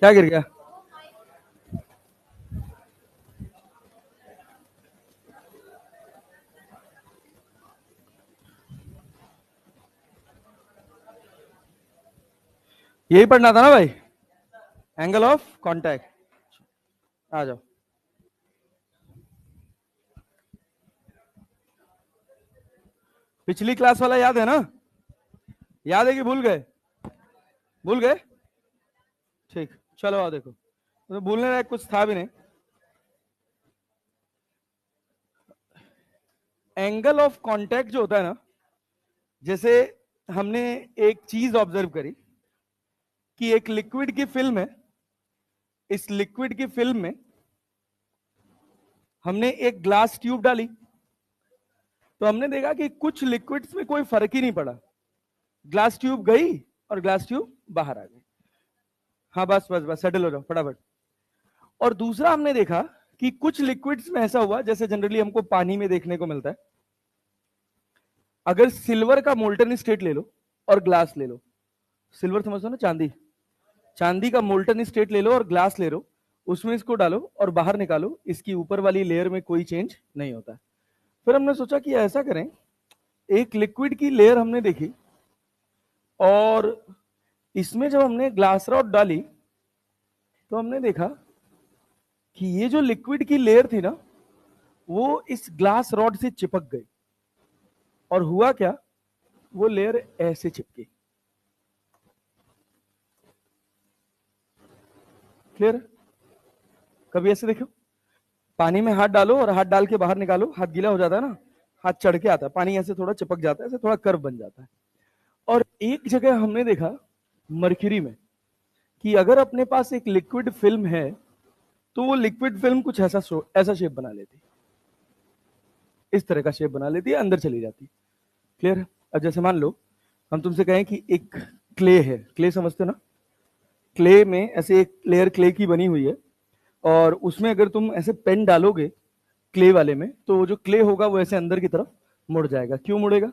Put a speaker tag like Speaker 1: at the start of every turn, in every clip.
Speaker 1: क्या गिर गया? यही पढ़ना था ना भाई, एंगल ऑफ कांटेक्ट। आ जाओ। पिछली क्लास वाला याद है ना? याद है कि भूल गए? भूल गए? ठीक, चलो आओ देखो, तो भूलने लायक कुछ था भी नहीं। एंगल ऑफ कांटेक्ट जो होता है ना, जैसे हमने एक चीज ऑब्जर्व करी कि एक लिक्विड की फिल्म है, इस लिक्विड की फिल्म में हमने एक ग्लास ट्यूब डाली, तो हमने देखा कि कुछ लिक्विड्स में कोई फर्क ही नहीं पड़ा, ग्लास ट्यूब गई और ग्लास ट्यूब बाहर आ गई। हाँ बस बस बस, सेटल हो जाओ फटाफट। और दूसरा हमने देखा कि कुछ लिक्विड्स में ऐसा हुआ, जैसे जनरली हमको पानी में देखने को मिलता है, अगर सिल्वर का मोल्टन स्टेट ले लो और ग्लास ले लो, सिल्वर समझो ना, चांदी, चांदी का मोल्टन स्टेट ले लो और ग्लास ले लो, उसमें इसको डालो और बाहर निकालो, इसकी ऊपर वाली लेयर में कोई चेंज नहीं होता। फिर हमने सोचा कि ऐसा करें, एक लिक्विड की लेयर हमने देखी और इसमें जब हमने ग्लास रॉड डाली तो हमने देखा कि ये जो लिक्विड की लेयर थी ना, वो इस ग्लास रॉड से चिपक गई। और हुआ क्या, वो लेयर ऐसे चिपकी। क्लियर? कभी ऐसे देखो, पानी में हाथ डालो और हाथ डाल के बाहर निकालो, हाथ गीला हो जाता है ना, हाथ चढ़ के आता है, पानी ऐसे थोड़ा चिपक जाता है, ऐसे थोड़ा कर्व बन जाता है। और एक जगह हमने देखा मर्क्यूरी में कि अगर अपने पास एक लिक्विड फिल्म है तो वो लिक्विड फिल्म कुछ ऐसा ऐसा शेप बना लेती, इस तरह का शेप बना लेती है, अंदर चली जाती। क्लियर है? अब जैसे मान लो हम तुमसे कहें कि एक क्ले है, क्ले समझते हो ना, क्ले में ऐसे एक लेयर क्ले की बनी हुई है और उसमें अगर तुम ऐसे पेन डालोगे क्ले वाले में, तो वो जो क्ले होगा वो ऐसे अंदर की तरफ मुड़ जाएगा। क्यों मुड़ेगा?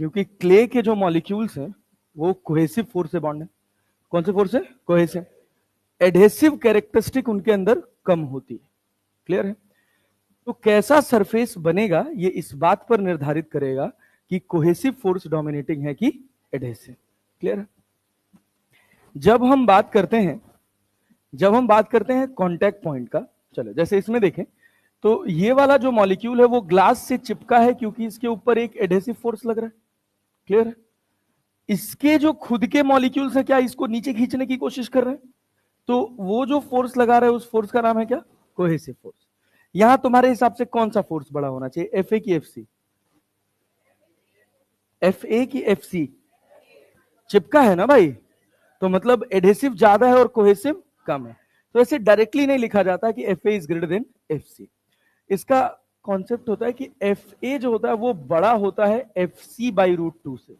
Speaker 1: क्योंकि क्ले के जो मॉलिक्यूल्स हैं वो कोहेसिव फोर्स से बॉन्ड है। कौन से फोर्स है? कोहेसिव। एडहेसिव कैरेक्टरिस्टिक उनके अंदर कम होती है। क्लियर है? तो कैसा सरफेस बनेगा ये इस बात पर निर्धारित करेगा कि कोहेसिव फोर्स डोमिनेटिंग है कि एडहेसिव। क्लियर है? जब हम बात करते हैं कांटेक्ट पॉइंट का, चलो जैसे इसमें देखें तो ये वाला जो मॉलिक्यूल है वो ग्लास से चिपका है क्योंकि इसके ऊपर एक एडहेसिव फोर्स लग रहा है। क्लियर है? इसके जो खुद के मॉलिक्यूल्स है क्या इसको नीचे खींचने की कोशिश कर रहे हैं, तो वो जो फोर्स लगा रहा है उस फोर्स का नाम है क्या? Cohesive force. यहां तुम्हारे हिसाब से कौन सा फोर्स बड़ा होना चाहिए, एफ ए की एफ सी? एफ ए की एफ सी? चिपका है ना भाई, तो मतलब एडहेसिव ज्यादा है और कोहेसिव कम है। तो ऐसे डायरेक्टली नहीं लिखा जाता कि F A is greater than F C. इसका कॉन्सेप्ट होता है कि एफ ए जो होता है वो बड़ा होता है F C by root two से।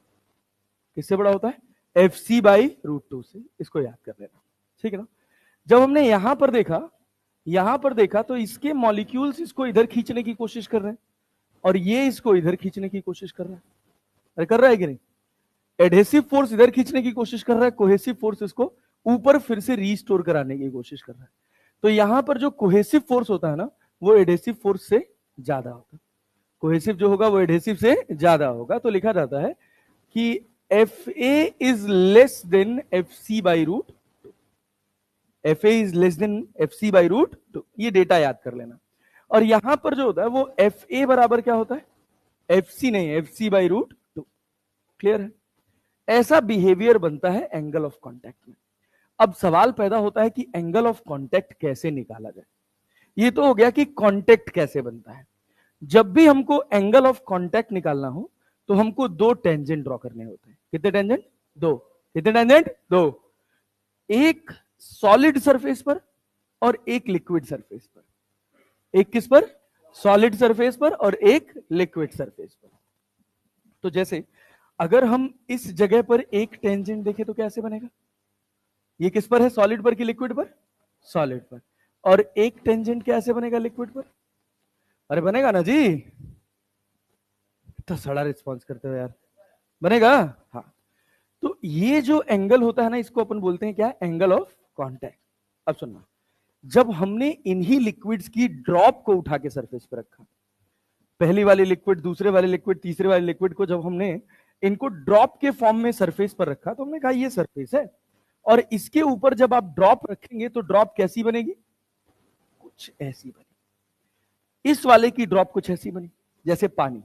Speaker 1: किससे बड़ा होता है? F C by root two से। इसको याद कर लेना, ठीक है ना? जब हमने यहां पर देखा तो इसके मॉलिक्यूल्स इसको इधर खींचने की कोशिश कर रहे हैं और ये इसको इधर खींचने की कोशिश कर रहा है। अरे कर रहा है कि नहीं? एडहेसिव फोर्स इधर खींचने की कोशिश कर रहा है, कोहेसिव फोर्स इसको ऊपर फिर से रीस्टोर कराने की कोशिश कर रहा है। तो यहां पर जो कोहेसिव फोर्स होता है ना वो एडहेसिव फोर्स से ज्यादा होगा। कोहेसिव जो होगा वो एडहेसिव से ज्यादा होगा। तो लिखा जाता है कि F A is less than F C by root, F A is less than F C by root two. ये डेटा याद कर लेना। और यहां पर जो होता है वो एफ ए बराबर क्या होता है? एफ सी नहीं, F C by root two. Clear है? ऐसा बिहेवियर बनता है एंगल ऑफ कांटेक्ट में। अब सवाल पैदा होता है कि एंगल ऑफ कांटेक्ट कैसे निकाला जाए। ये तो हो गया कि कांटेक्ट कैसे बनता है। जब भी हमको एंगल ऑफ कांटेक्ट निकालना हो तो हमको दो टेंजेंट ड्रॉ करने होते हैं। कितने टेंजेंट? दो। कितने टेंजेंट? दो। एक सॉलिड सरफेस पर और एक लिक्विड सरफेस पर। एक किस पर? सॉलिड सरफेस पर और एक लिक्विड सरफेस पर। तो जैसे अगर हम इस जगह पर एक टेंजेंट देखें तो कैसे बनेगा? ये किस पर है, सॉलिड पर कि लिक्विड पर? सॉलिड पर। और एक टेंजेंट कैसे बनेगा लिक्विड पर? अरे बनेगा ना जी, इतना सड़ा रिस्पॉन्स करते हो यार। बनेगा? हाँ। तो ये जो एंगल होता है ना इसको अपन बोलते हैं क्या? Angle of contact. अब सुनना, जब हमने इन्हीं लिक्विड्स की ड्रॉप को उठा के सरफेस पर रखा, पहली वाली लिक्विड, दूसरे वाले लिक्विड, तीसरे वाले लिक्विड को जब हमने इनको ड्रॉप के फॉर्म में सरफेस पर रखा तो हमने कहा ये सरफेस है, और इसके ऊपर जब आप ड्रॉप रखेंगे तो ड्रॉप कैसी बनेगी, कुछ ऐसी बनी। इस वाले की ड्रॉप कुछ ऐसी बनी जैसे पानी।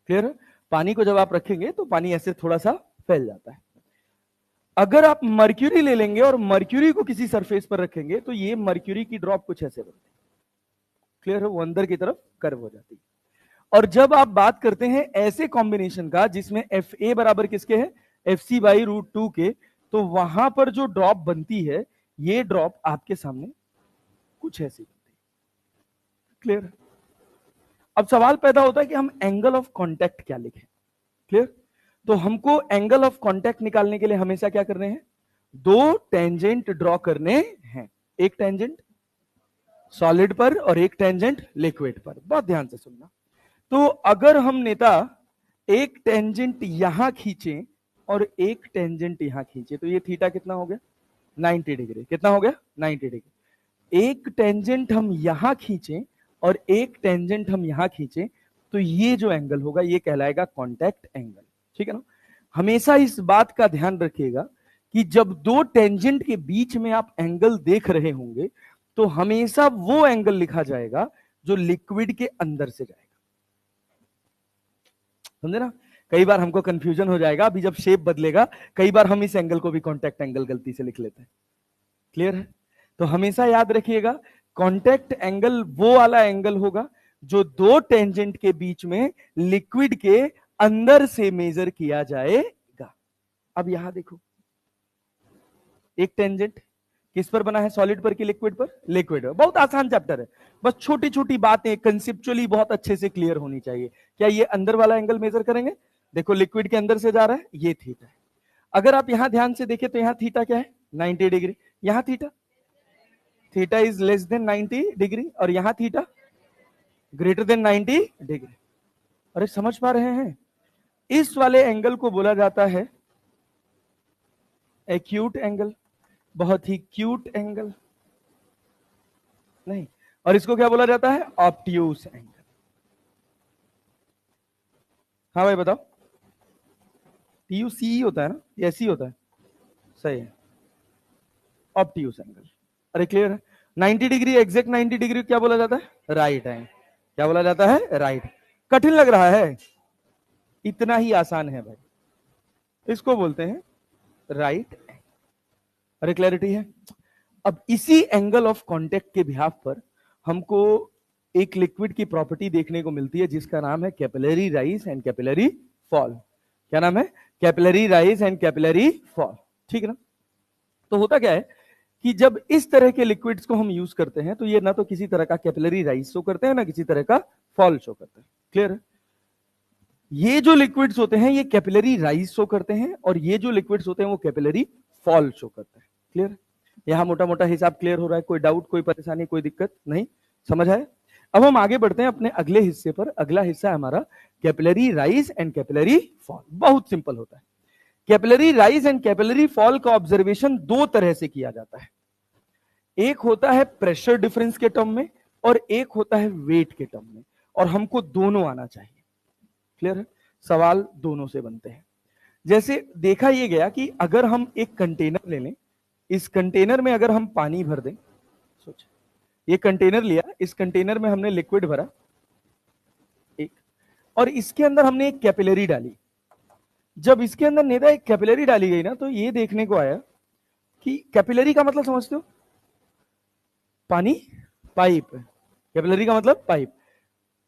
Speaker 1: क्लियर है? पानी को जब आप रखेंगे तो पानी ऐसे थोड़ा सा फैल जाता है। अगर आप मर्क्यूरी ले लेंगे और मर्क्यूरी को किसी सरफेस पर रखेंगे तो ये मर्क्यूरी की ड्रॉप कुछ ऐसे बनती है। क्लियर है? वो अंदर की तरफ कर्व हो जाती है। और जब आप बात करते हैं ऐसे कॉम्बिनेशन का जिसमें एफ ए बराबर किसके है, एफ सी बाई रूट 2 के, तो वहां पर जो ड्रॉप बनती है, ये ड्रॉप आपके सामने कुछ ऐसी बनती है। क्लियर? अब सवाल पैदा होता है कि हम एंगल ऑफ कांटेक्ट क्या लिखें। क्लियर? तो हमको एंगल ऑफ कांटेक्ट निकालने के लिए हमेशा क्या करने हैं, दो टेंजेंट ड्रॉ करने हैं, एक टेंजेंट सॉलिड पर और एक टेंजेंट लिक्विड पर। बहुत ध्यान से सुनना। तो अगर हम नेता एक टेंजेंट यहां खींचे और एक टेंजेंट यहां खींचे तो ये थीटा कितना हो गया, 90 डिग्री। कितना हो गया, 90 डिग्री। एक टेंजेंट हम यहां खींचे और एक टेंजेंट हम यहां खींचे तो ये जो एंगल होगा ये कहलाएगा कांटेक्ट एंगल। ठीक है ना? हमेशा इस बात का ध्यान रखिएगा कि जब दो टेंजेंट के बीच में आप एंगल देख रहे होंगे तो हमेशा वो एंगल लिखा जाएगा जो लिक्विड के अंदर से जाएगा। समझे ना? कई बार हमको कंफ्यूजन हो जाएगा, अभी जब शेप बदलेगा कई बार हम इस एंगल को भी कांटेक्ट एंगल गलती से लिख लेते हैं। क्लियर है? तो हमेशा याद रखिएगा कांटेक्ट एंगल वो वाला एंगल होगा जो दो टेंजेंट के बीच में लिक्विड के अंदर से मेजर किया जाएगा। अब यहां देखो, एक टेंजेंट किस पर बना है, सॉलिड पर कि लिक्विड पर, लिक्विड पर। बहुत आसान चैप्टर है, बस छोटी छोटी बातें कंसेप्चुअली बहुत अच्छे से क्लियर होनी चाहिए। क्या ये अंदर वाला एंगल मेजर करेंगे, देखो लिक्विड के अंदर से जा रहा है, ये थीटा है। अगर आप यहां ध्यान से देखें तो यहां थीटा क्या है, 90 डिग्री। यहां theta, theta is less than 90 degree, और यहां थीटा ग्रेटर देन 90 डिग्री। अरे समझ पा रहे हैं? इस वाले एंगल को बोला जाता है एक्यूट एंगल, बहुत ही क्यूट एंगल नहीं, और इसको क्या बोला जाता है, ऑब्ट्यूस एंगल। हाँ भाई बताओ, TUCE होता है ना, ये ऐसी होता है, सही है, ऑब्ट्यूस एंगल। अरे क्लियर है? 90 डिग्री, एग्जैक्ट 90 डिग्री क्या बोला जाता है, राइट एंगल। क्या बोला जाता है, राइट। कठिन लग रहा है, इतना ही आसान है भाई, इसको बोलते हैं राइट एंगल। अरे क्लैरिटी है? अब इसी एंगल ऑफ कांटेक्ट के बिहाफ पर हमको एक लिक्विड की प्रॉपर्टी देखने को मिलती है जिसका नाम है capillary rise and capillary fall. क्या नाम है, capillary rise and capillary fall. ठीक है ना? तो होता क्या है कि जब इस तरह के लिक्विड्स को हम यूज करते हैं तो ये ना तो किसी तरह का कैपिलरी राइज शो करते हैं ना किसी तरह का फॉल शो करते हैं। क्लियर है? ये जो लिक्विड्स होते हैं ये कैपिलरी राइज शो करते हैं और ये जो लिक्विड्स होते हैं वो कैपिलरी फॉल शो करते हैं। क्लियर? यहां मोटा मोटा हिसाब क्लियर हो रहा है? कोई डाउट, कोई परेशानी, कोई दिक्कत नहीं? समझ आए? अब हम आगे बढ़ते हैं अपने अगले हिस्से पर। अगला हिस्सा है हमारा capillary rise and capillary fall. बहुत सिंपल होता है। Capillary rise and capillary fall का ऑब्जर्वेशन दो तरह से किया जाता है, एक होता है प्रेशर डिफरेंस के टर्म में और एक होता है वेट के टर्म में, और हमको दोनों आना चाहिए। क्लियर है? सवाल दोनों से बनते हैं। जैसे देखा यह गया कि अगर हम एक कंटेनर ले लें, इस कंटेनर में अगर हम पानी भर दें, सोच ये कंटेनर लिया, इस कंटेनर में हमने लिक्विड भरा एक, और इसके अंदर हमने एक कैपिलरी डाली। जब इसके अंदर नेता एक कैपिलरी डाली गई ना तो ये देखने को आया कि कैपिलरी का मतलब समझते हो, पानी, पाइप। कैपिलरी का मतलब पाइप।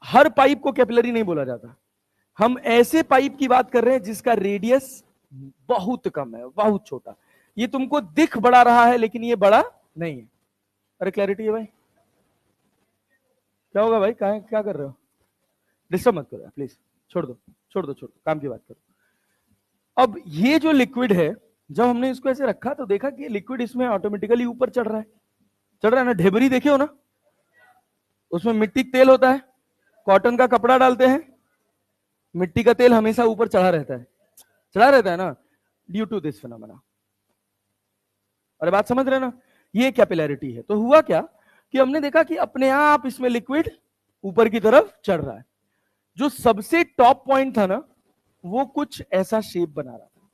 Speaker 1: हर पाइप को कैपिलरी नहीं बोला जाता, हम ऐसे पाइप की बात कर रहे हैं जिसका रेडियस बहुत कम है, बहुत छोटा। ये तुमको दिख बड़ा रहा है लेकिन ये बड़ा नहीं है। अरे क्लैरिटी है भाई? क्या होगा भाई, क्या कर रहे हो? डिस्टर्ब मत करो प्लीज, छोड़ दो छोड़ दो छोड़ दो, काम की बात करो। अब ये जो लिक्विड है, जब हमने इसको ऐसे रखा तो देखा कि लिक्विड इसमें ऑटोमेटिकली ऊपर चढ़ रहा है। चढ़ रहा है ना? ढेबरी देखे हो ना, उसमें मिट्टी तेल होता है, कॉटन का कपड़ा डालते हैं, मिट्टी का तेल हमेशा ऊपर चढ़ा रहता है, चढ़ा रहता है ना, ड्यू टू दिस फिनोमेना। अरे बात समझ रहे ना, ये कैपिलैरिटी है। तो हुआ क्या कि हमने देखा कि अपने आप इसमें लिक्विड ऊपर की तरफ चढ़ रहा है। जो सबसे टॉप पॉइंट था ना, वो कुछ ऐसा शेप बना रहा था।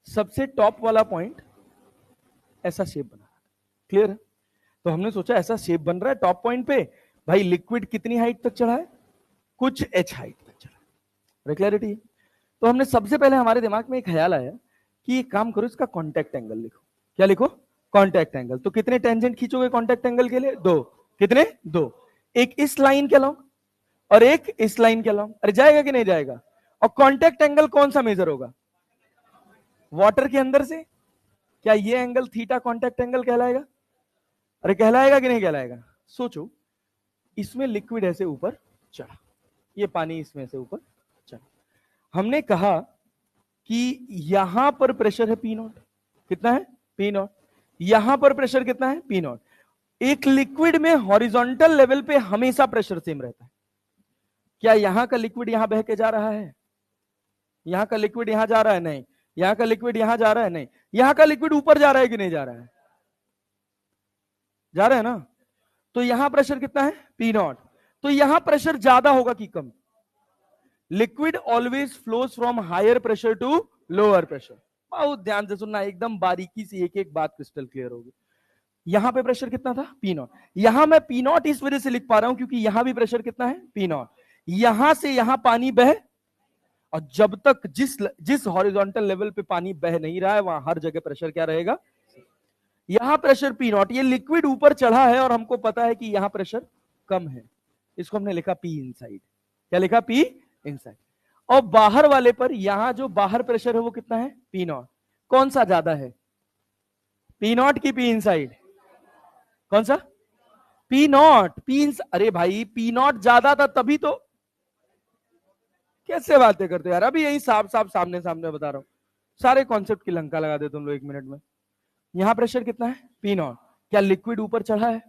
Speaker 1: सबसे टॉप वाला पॉइंट ऐसा शेप बना रहा था। क्लियर है? तो हमने सोचा ऐसा शेप बन रहा है टॉप पॉइंट पे, भाई लिक्विड कितनी हाइट तक चढ़ा है? कुछ h हाइट तक चढ़ा है। क्लैरिटी है? तो हमने सबसे पहले हमारे दिमाग में एक ख्याल आया कि एक काम करो, इसका कॉन्टैक्ट एंगल लिखो। क्या लिखो? Contact angle. तो कितने टेंजेंट खींचोगे कॉन्टैक्ट एंगल के लिए? 2। कितने? 2। एक इस लाइन के लॉन्ग और एक इस लाइन के लॉन्ग। अरे जाएगा कि नहीं जाएगा? और कॉन्टैक्ट एंगल कौन सा मेजर होगा? वाटर के अंदर से। क्या ये एंगल थीटा कॉन्टैक्ट एंगल कहलाएगा? अरे कहलाएगा कि नहीं कहलाएगा? सोचो, इसमें लिक्विड ऐसे ऊपर चढ़ा, ये पानी इसमें से ऊपर चढ़ा। हमने कहा कि यहां पर प्रेशर है P0। कितना है? P0। यहां पर प्रेशर कितना है? P0। एक लिक्विड में हॉरिजॉन्टल लेवल पे हमेशा प्रेशर सेम रहता है। क्या यहां का लिक्विड यहां बह के जा रहा है? यहां का लिक्विड यहां जा रहा है? नहीं। यहां का लिक्विड यहां जा रहा है? नहीं। यहां का लिक्विड ऊपर जा रहा है कि नहीं जा रहा है? जा रहा है ना। तो यहां प्रेशर कितना है? P0। तो यहां प्रेशर ज्यादा होगा कि कम? Liquid always flows from higher pressure to lower pressure. बहुत ध्यान से सुनना, एकदम बारीकी से एक एक बात क्रिस्टल क्लियर होगी। यहां पे प्रेशर कितना था? P0। यहां मैं P0 इस वजह से लिख पा रहा हूं क्योंकि यहां भी प्रेशर कितना है? P0। यहां से यहां पानी बह, और जब तक जिस हॉरिजॉन्टल लेवल पे पानी बह नहीं रहा है वहां हर जगह प्रेशर क्या रहेगा? यहां प्रेशर P0। ये लिक्विड ऊपर चढ़ा है और हमको पता है कि यहां प्रेशर कम है, इसको हमने लिखा P इनसाइड। क्या लिखा? P inside. और बाहर वाले पर यहां जो बाहर प्रेशर है वो कितना है? P0। कौन सा ज्यादा है? P0 की P इनसाइड? कौन सा? P0। अरे भाई P0 ज्यादा था तभी तो। कैसे बातें करते हो यार, अभी यही साफ साफ सामने सामने बता रहा हूं। सारे कॉन्सेप्ट की लंका लगा दे तुम लोग 1 मिनट में। यहां प्रेशर कितना है? P0। क्या लिक्विड ऊपर चढ़ा है?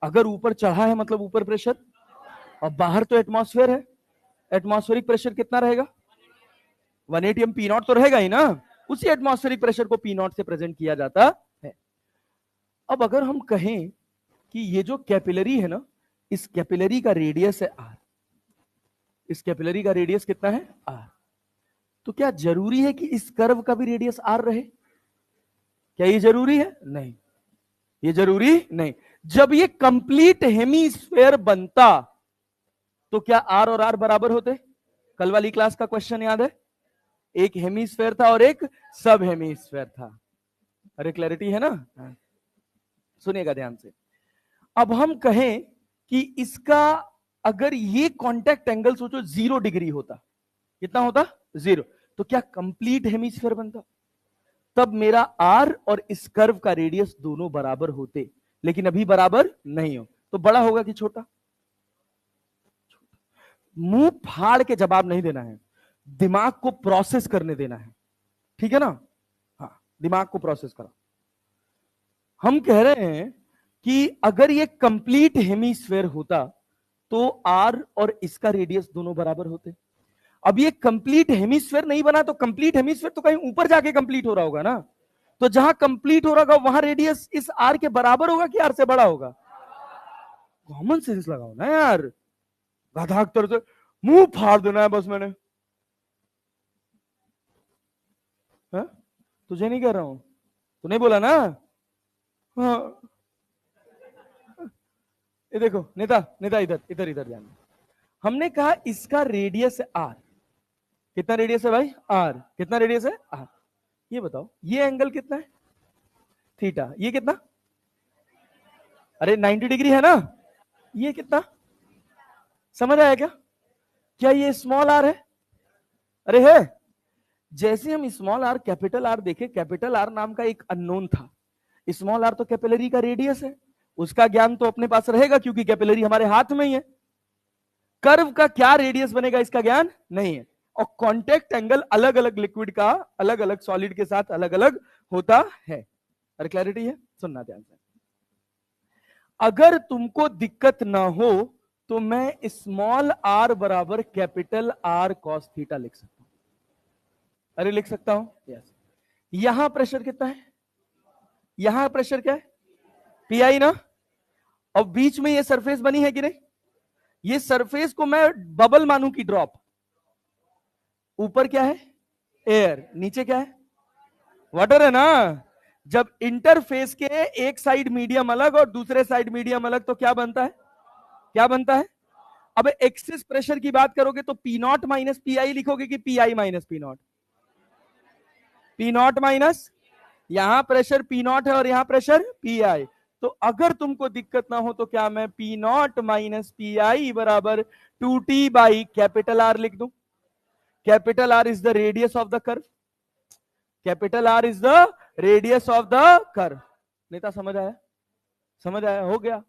Speaker 1: अगर ऊपर चढ़ा है मतलब ऊपर प्रेशर, और बाहर तो एटमॉस्फेयर है। एटमॉस्फेरिक प्रेशर कितना रहेगा? 180 में P0 तो रहेगा ही ना। उसी एटमॉस्फेरिक प्रेशर को P0 से प्रेजेंट किया जाता है। अब अगर हम कहें कि ये जो कैपिलरी है ना, इस कैपिलरी का रेडियस है R। इस कैपिलरी का रेडियस कितना है? R। तो क्या जरूरी है कि इस कर्व का भी रेडियस R रहे? क्या ये जरूरी है? नहीं, ये जरूरी नहीं। जब ये कंप्लीट हेमीस्फेयर बनता तो क्या R और R बराबर होते? कल वाली क्लास का क्वेश्चन याद है? एक हेमीस्फेयर था और एक सब हेमीस्फेयर था। अरे क्लैरिटी है ना? सुनिएगा ध्यान से। अब हम कहें कि इसका अगर ये कांटेक्ट एंगल सोचो 0 डिग्री होता, कितना होता? 0। तो क्या कंप्लीट हेमीस्फेयर बनता? तब मेरा R और इस कर्व का रेडियस दोनों बराबर होते, लेकिन अभी बराबर नहीं हो। तो बड़ा होगा कि छोटा? मुंह फाड़ के जवाब नहीं देना है, दिमाग को प्रोसेस करने देना है। ठीक है ना? हाँ, दिमाग को प्रोसेस करो। हम कह रहे हैं कि अगर ये कंप्लीट हेमीस्फेयर होता तो R और इसका रेडियस दोनों बराबर होते। अब ये कंप्लीट हेमीस्फेयर नहीं बना, तो कंप्लीट हेमीस्फेयर तो कहीं ऊपर जाके कंप्लीट हो रहा होगा ना। तो जहां कंप्लीट हो रहा होगा वहां रेडियस इस R के बराबर होगा कि R से बड़ा होगा? कॉमन सेंस लगाओ ना यार, गधा की तरह से मुंह फाड़ देना है बस मैंने। हा? तुझे नहीं कह रहा हूं, तू नहीं बोला ना? हाँ। ये देखो नेता, नेता इधर इधर इधर ध्यान। हमने कहा इसका रेडियस है R। कितना रेडियस है भाई? R। कितना रेडियस है? R। ये बताओ ये एंगल कितना है? थीटा। ये कितना? अरे 90 डिग्री है ना। ये कितना? समझ आया क्या? क्या ये स्मॉल r है? अरे है। जैसे हम स्मॉल r कैपिटल R देखे, कैपिटल R नाम का एक अननोन था। स्मॉल r तो कैपिलरी का रेडियस है, उसका ज्ञान तो अपने पास रहेगा क्योंकि कैपिलरी हमारे हाथ में ही है। कर्व का क्या रेडियस बनेगा इसका ज्ञान नहीं है। और कांटेक्ट एंगल अलग अलग लिक्विड का अलग अलग सॉलिड के साथ अलग अलग होता है। अरे क्लैरिटी है? सुनना ध्यान से। अगर तुमको दिक्कत ना हो तो मैं स्मॉल r बराबर कैपिटल R cos थीटा लिख सकता हूं। अरे लिख सकता हूं? यस। यहां प्रेशर कितना है? यहां प्रेशर क्या है, पीआई ना, और बीच में ये सरफेस बनी है कि नहीं, ये सरफेस को मैं बबल मानू की ड्रॉप, ऊपर क्या है एयर, नीचे क्या है वाटर है ना। जब इंटरफेस के एक साइड मीडियम अलग और दूसरे साइड मीडियम अलग तो क्या बनता है, क्या बनता है। अब एक्सेस प्रेशर की बात करोगे तो पी नॉट माइनस पी आई लिखोगे कि P I minus P not, P naught minus, यहां प्रेशर पी नॉट है और यहां प्रेशर पी आई, तो अगर तुमको दिक्कत ना हो तो क्या मैं पी नॉट माइनस पी आई बराबर 2t बाई कैपिटल आर लिख दूं। Capital R is the radius of the curve, capital R is the radius of the curve. नेता समझ आया, समझ आया, हो गया।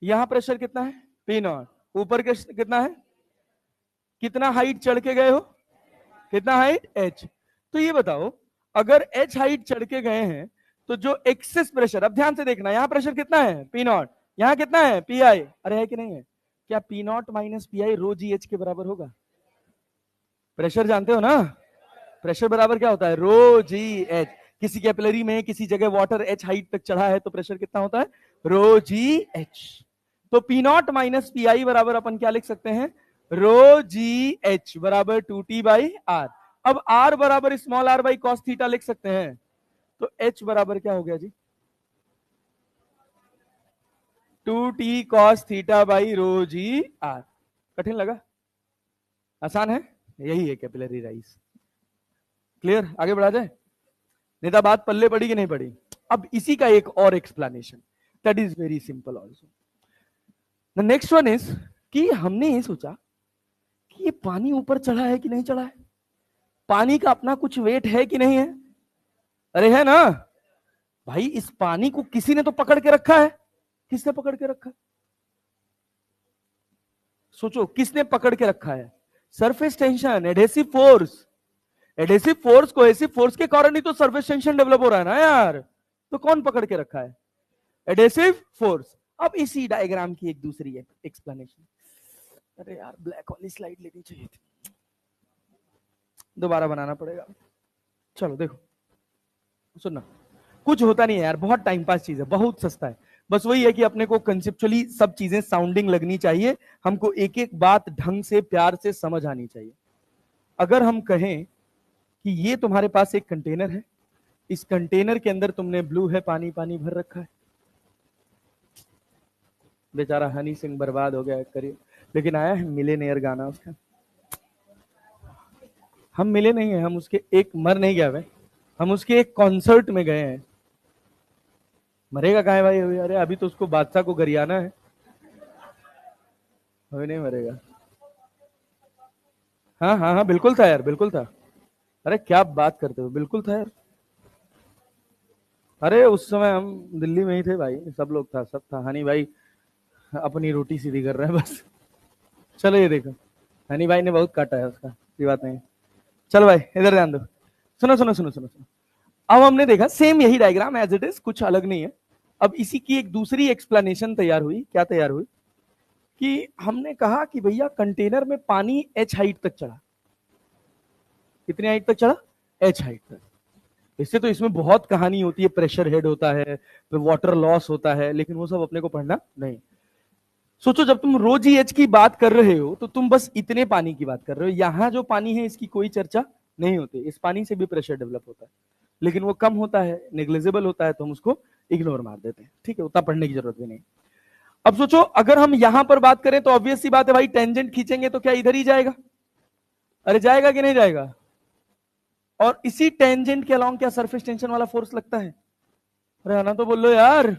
Speaker 1: यहां प्रेशर कितना है पी नॉट, ऊपर के कितना है, कितना हाइट चढ़ के गए हो, कितना हाइट h, तो ये बताओ अगर h हाइट चढ़ के गए हैं तो जो एक्सेस प्रेशर, अब ध्यान से देखना, यहां प्रेशर कितना है पी नॉट, यहां कितना है पी आई, अरे है कि नहीं है, क्या P naught minus P I rho G H के बराबर होगा। प्रेशर जानते हो ना, प्रेशर बराबर क्या होता है रो जी एच, किसी कैपिलरी में किसी जगह वाटर h हाइट तक चढ़ा है तो प्रेशर कितना होता है रो जी एच। तो पी नॉट माइनस पी आई बराबर अपन क्या लिख सकते हैं, रो जी एच बराबर 2t बाई आर। अब r बराबर small r by cos theta लिख सकते हैं, तो h बराबर क्या हो गया G 2t cos theta by rho ji R. कठिन लगा, आसान है, यही है कैपिलरी राइज। क्लियर, आगे बढ़ा जाए। नेता बात पल्ले पड़ी कि नहीं पड़ी। अब इसी का एक और explanation, that is very simple also. The next one is कि हमने ये सोचा कि ये पानी ऊपर चढ़ा है कि नहीं चढ़ा है, पानी का अपना कुछ वेट है कि नहीं है, अरे है ना भाई, इस पानी को किसी ने तो पकड़ के रखा है, किसने पकड़ के रखा है, सोचो किसने पकड़ के रखा है, surface tension, adhesive force, adhesive force cohesive force के कारण ही तो सरफेस टेंशन डेवलप हो रहा है ना यार, तो कौन पकड़ के रखा है, एडहेसिव फोर्स। अब इसी डायग्राम की एक दूसरी एक्सप्लेनेशन, अरे यार ब्लैक वाली स्लाइड लेनी चाहिए थी, दोबारा बनाना पड़ेगा। चलो देखो सुनना, कुछ होता नहीं है यार, बहुत टाइम पास चीज है, बहुत सस्ता है, बस वही है कि अपने को कंसेप्चुअली सब चीजें साउंडिंग लगनी चाहिए, हमको एक एक बात ढंग से प्यार से समझ आनी चाहिए। अगर हम कहें कि ये तुम्हारे पास एक कंटेनर है, इस कंटेनर के अंदर तुमने ब्लू है पानी पानी भर रखा है, बेचारा हनी सिंह बर्बाद हो गया करिए, लेकिन आया है मिलेनियर गाना उसका, हम मिले नहीं है, हम उसके एक मर नहीं गया भाई, हम उसके एक कॉन्सर्ट में गए हैं, मरेगा कहाँ है भाई अभी, अरे अभी तो उसको बादशाह को गरियाना है, अभी नहीं मरेगा। हाँ हाँ हाँ बिल्कुल था यार, बिल्कुल था, अरे क्या बात करते हो, बिल्कुल था यार, अरे उस समय हम दिल्ली में ही थे भाई, सब लोग था, सब था, हनी भाई अपनी रोटी सीधी कर रहे हैं बस। चलो ये देखो, हनी भाई ने बहुत काटा है उसका, ये बात नहीं। चलो भाई इधर ध्यान दो, सुनो सुनो सुनो सुनो सुनो, अब हमने देखा सेम यही डायग्राम एज इट इज, कुछ अलग नहीं है। अब इसी की एक दूसरी एक्सप्लेनेशन तैयार हुई, क्या तैयार हुई कि हमने कहा कि भैया कंटेनर में पानी h हाइट तक चढ़ा, कितनी हाइट तक चढ़ा, h हाइट तक। इससे तो इसमें बहुत कहानी होती है, प्रेशर हेड होता है, फिर वाटर लॉस होता है, लेकिन वो सब अपने को पढ़ना नहीं। सोचो जब तुम रो जी एच की बात कर रहे हो तो तुम बस इतने पानी की बात कर रहे हो, यहां जो पानी है इसकी कोई चर्चा नहीं होती, इस पानी से भी प्रेशर डेवलप होता है, लेकिन वो कम होता है, नेग्लिजिबल होता है, तो हम उसको इग्नोर मार देते हैं, ठीक है, उतना पढ़ने की जरूरत भी नहीं। अब सोचो अगर हम यहां पर बात करें तो ऑब्वियस सी बात है भाई, टेंजेंट खींचेंगे तो क्या इधर ही जाएगा, अरे जाएगा कि नहीं जाएगा, और इसी टेंजेंट के अलोंग क्या सरफेस टेंशन वाला फोर्स लगता है, अरे आना तो बोल लो यार,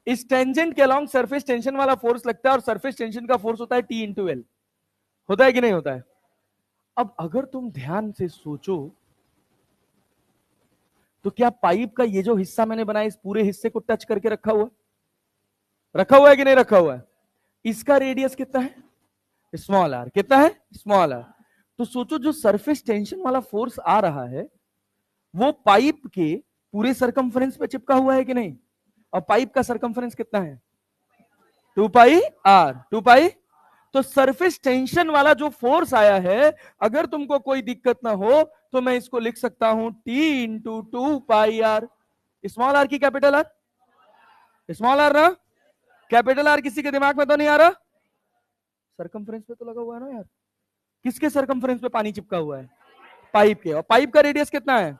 Speaker 1: इस टेंजेंट के अलोंग सरफेस टेंशन वाला फोर्स लगता है, और सरफेस टेंशन का फोर्स होता है T इंटू एल, होता है कि नहीं होता है। अब अगर तुम ध्यान से सोचो तो क्या पाइप का ये जो हिस्सा मैंने बनाया इस पूरे हिस्से को टच करके रखा हुआ, रखा हुआ है कि नहीं रखा हुआ है, इसका रेडियस कितना है स्मॉल आर, कितना है स्मॉल आर। तो सोचो जो सरफेस टेंशन वाला फोर्स आ रहा है वो पाइप के पूरे सरकमफ्रेंस पे चिपका हुआ है कि नहीं, और पाइप का सरकमफ्रेंस कितना है 2 पाई आर, 2 पाई। तो सरफेस टेंशन वाला जो फोर्स आया है, अगर तुमको कोई दिक्कत ना हो तो मैं इसको लिख सकता हूं T into 2 pi R, small R की कैपिटल आर, स्मॉल आर ना, कैपिटल आर किसी के दिमाग में तो नहीं आ रहा? सरकमफ्रेंस पे तो लगा हुआ है ना यार। किसके सरकमफ्रेंस पे पानी चिपका हुआ है? पाइप के। और पाइप का रेडियस कितना है?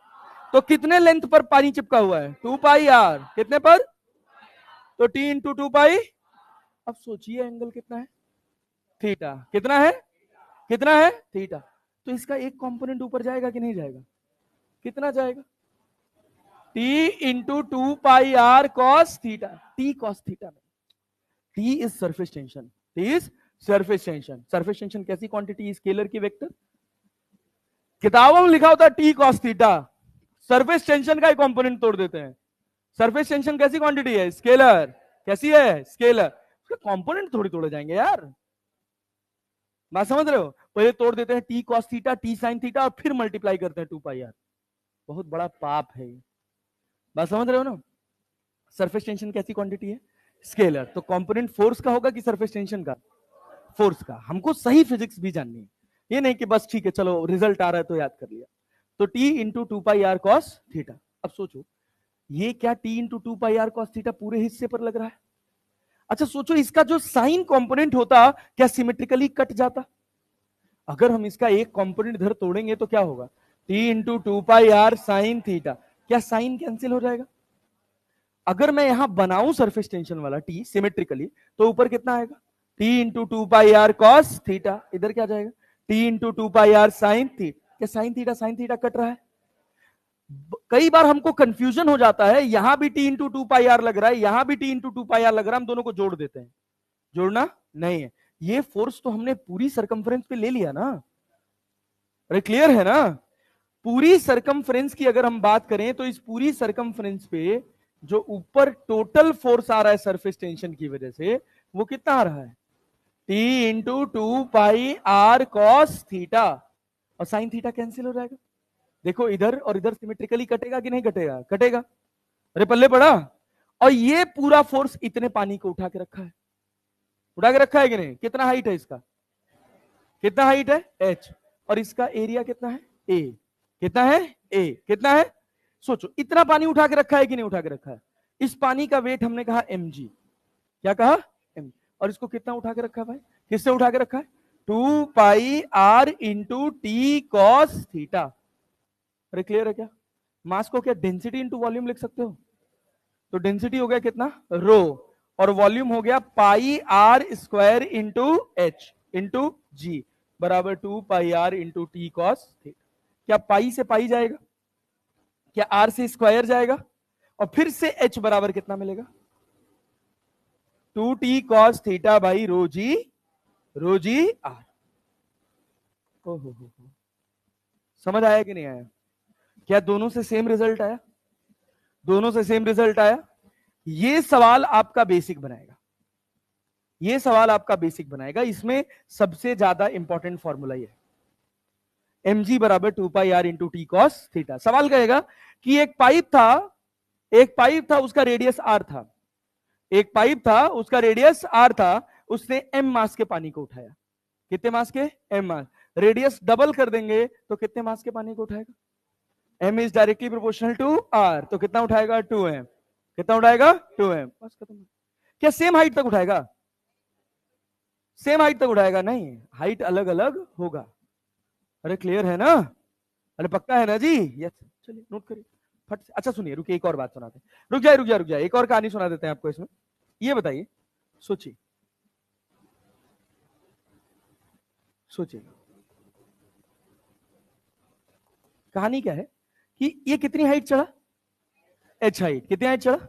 Speaker 1: तो कितने लेंथ पर पानी चिपका हुआ है? 2 पाई आर। कितने पर? तो टी इंटू 2 पाई। अब सोचिए एंगल कितना है? थीटा। कितना है? कितना है? थीटा। तो इसका एक कंपोनेंट ऊपर जाएगा कि नहीं जाएगा? कितना जाएगा? T into 2 pi are cos theta. T cos theta में T is surface tension. T is surface tension. Surface tension कैसी क्वांटिटी? स्केलर की वेक्टर। किताबों में लिखा होता है T cos theta, surface tension का एक कंपोनेंट तोड़ देते हैं। सरफेस टेंशन कैसी क्वांटिटी है? स्केलर। कैसी है? स्केलर। उसके कंपोनेंट थोड़ी तोड़े जाएंगे यार, बात समझ रहे हो? पहले तोड़ देते हैं T cos theta, T sine theta, और फिर मल्टीप्लाई करते हैं 2 पाई आर। बहुत बड़ा पाप है ये, बात समझ रहे हो ना? सरफेस टेंशन कैसी क्वांटिटी है? स्केलर। तो कंपोनेंट फोर्स का होगा कि सरफेस टेंशन का? फोर्स का। हमको सही फिजिक्स भी जाननी है, ये नहीं कि बस ठीक है चलो रिजल्ट आ रहा है तो याद कर लिया। तो T into 2 pi are cos theta. अब सोचो ये क्या T into 2 pi are cos theta पूरे हिस्से पर लग रहा है? अच्छा सोचो इसका जो साइन कंपोनेंट होता क्या सिमेट्रिकली कट जाता? अगर हम इसका एक कंपोनेंट इधर तोड़ेंगे तो क्या होगा? T into 2 pi R sine theta. क्या साइन कैंसिल हो जाएगा? अगर मैं यहां बनाऊं सरफेस टेंशन वाला टी सिमेट्रिकली तो ऊपर कितना आएगा? T into 2 pi are cos theta. इधर क्या जाएगा? T into 2 pi R sine theta. क्या साइन थीटा कट रहा है? कई बार हमको कंफ्यूजन हो जाता है, यहां भी टी इंटू 2 पाई आर लग रहा है, यहां भी टी इंटू 2 पाई आर लग रहा है, हम दोनों को जोड़ देते हैं। जोड़ना नहीं है। ये फोर्स तो हमने पूरी सरकमफ्रेंस पे ले लिया ना। अरे क्लियर है ना? पूरी सरकमफ्रेंस की अगर हम बात करें तो इस पूरी सरकमफ्रेंस पे जो ऊपर टोटल फोर्स आ रहा है सरफेस टेंशन की वजह से, वो कितना आ रहा है? T into 2 pi are cos theta. और साइन थीटा कैंसिल हो जाएगा। देखो इधर और इधर सिमेट्रिकली कटेगा कि नहीं कटेगा? कटेगा। अरे पल्ले पड़ा। और ये पूरा फोर्स इतने पानी को उठा के रखा है, उठा के रखा है कि नहीं? कितना हाइट है इसका? कितना हाइट है? एच। और इसका एरिया कितना है? ए। कितना है? ए। कितना है? सोचो इतना पानी उठा के रखा है कि नहीं उठा के रखा है? इस पानी का वेट हमने कहा mg। क्या कहा? m। और इसको कितना उठा के रखा है भाई? किससे उठा के रखा है? 2 pi r into T cos theta. अरे क्लियर है क्या? मास को क्या डेंसिटी इंटू वॉल्यूम लिख सकते हो? तो डेंसिटी हो गया कितना? रो। और वॉल्यूम हो गया pi r square into h into g बराबर 2 pi r into T cos theta. क्या पाई से पाई जाएगा? क्या आर से स्क्वायर जाएगा? और फिर से एच बराबर कितना मिलेगा? 2t cos theta by rho ji R. ओहो, समझ आया कि नहीं आया? क्या दोनों से सेम रिजल्ट आया? दोनों से सेम रिजल्ट आया। ये सवाल आपका बेसिक बनाएगा, ये सवाल आपका बेसिक बनाएगा। इसमें सबसे ज्यादा इंपॉर्टेंट फॉर्मूला ये है, mg बराबर 2 pi r into T cos theta. सवाल कहेगा कि एक पाइप था उसका रेडियस आर था, एक पाइप था उसका रेडियस आर था, उसने एम मास के पानी को उठाया। कितने मास के? एम मास। रेडियस डबल कर देंगे तो कितने मास के पानी को उठाएगा? m is directly proportional to r, तो कितना उठाएगा? 2m। कितना उठाएगा? 2m। बस खत्म। क्या सेम हाइट तक उठाएगा? सेम हाइट तक उठाएगा? नहीं, हाइट अलग अलग होगा। अरे क्लियर है ना? अरे पक्का है ना जी? यस। चलिए नोट करिए फट से। अच्छा सुनिए, रुकिए एक और बात सुनाते हैं। रुक जाए एक और कहानी सुना देते हैं आपको इसमें। ये बताइए, सोचिए सोचिए, कहानी क्या है कि ये कितनी हाइट चढ़ा? H height. कितनी हाइट चढ़ा?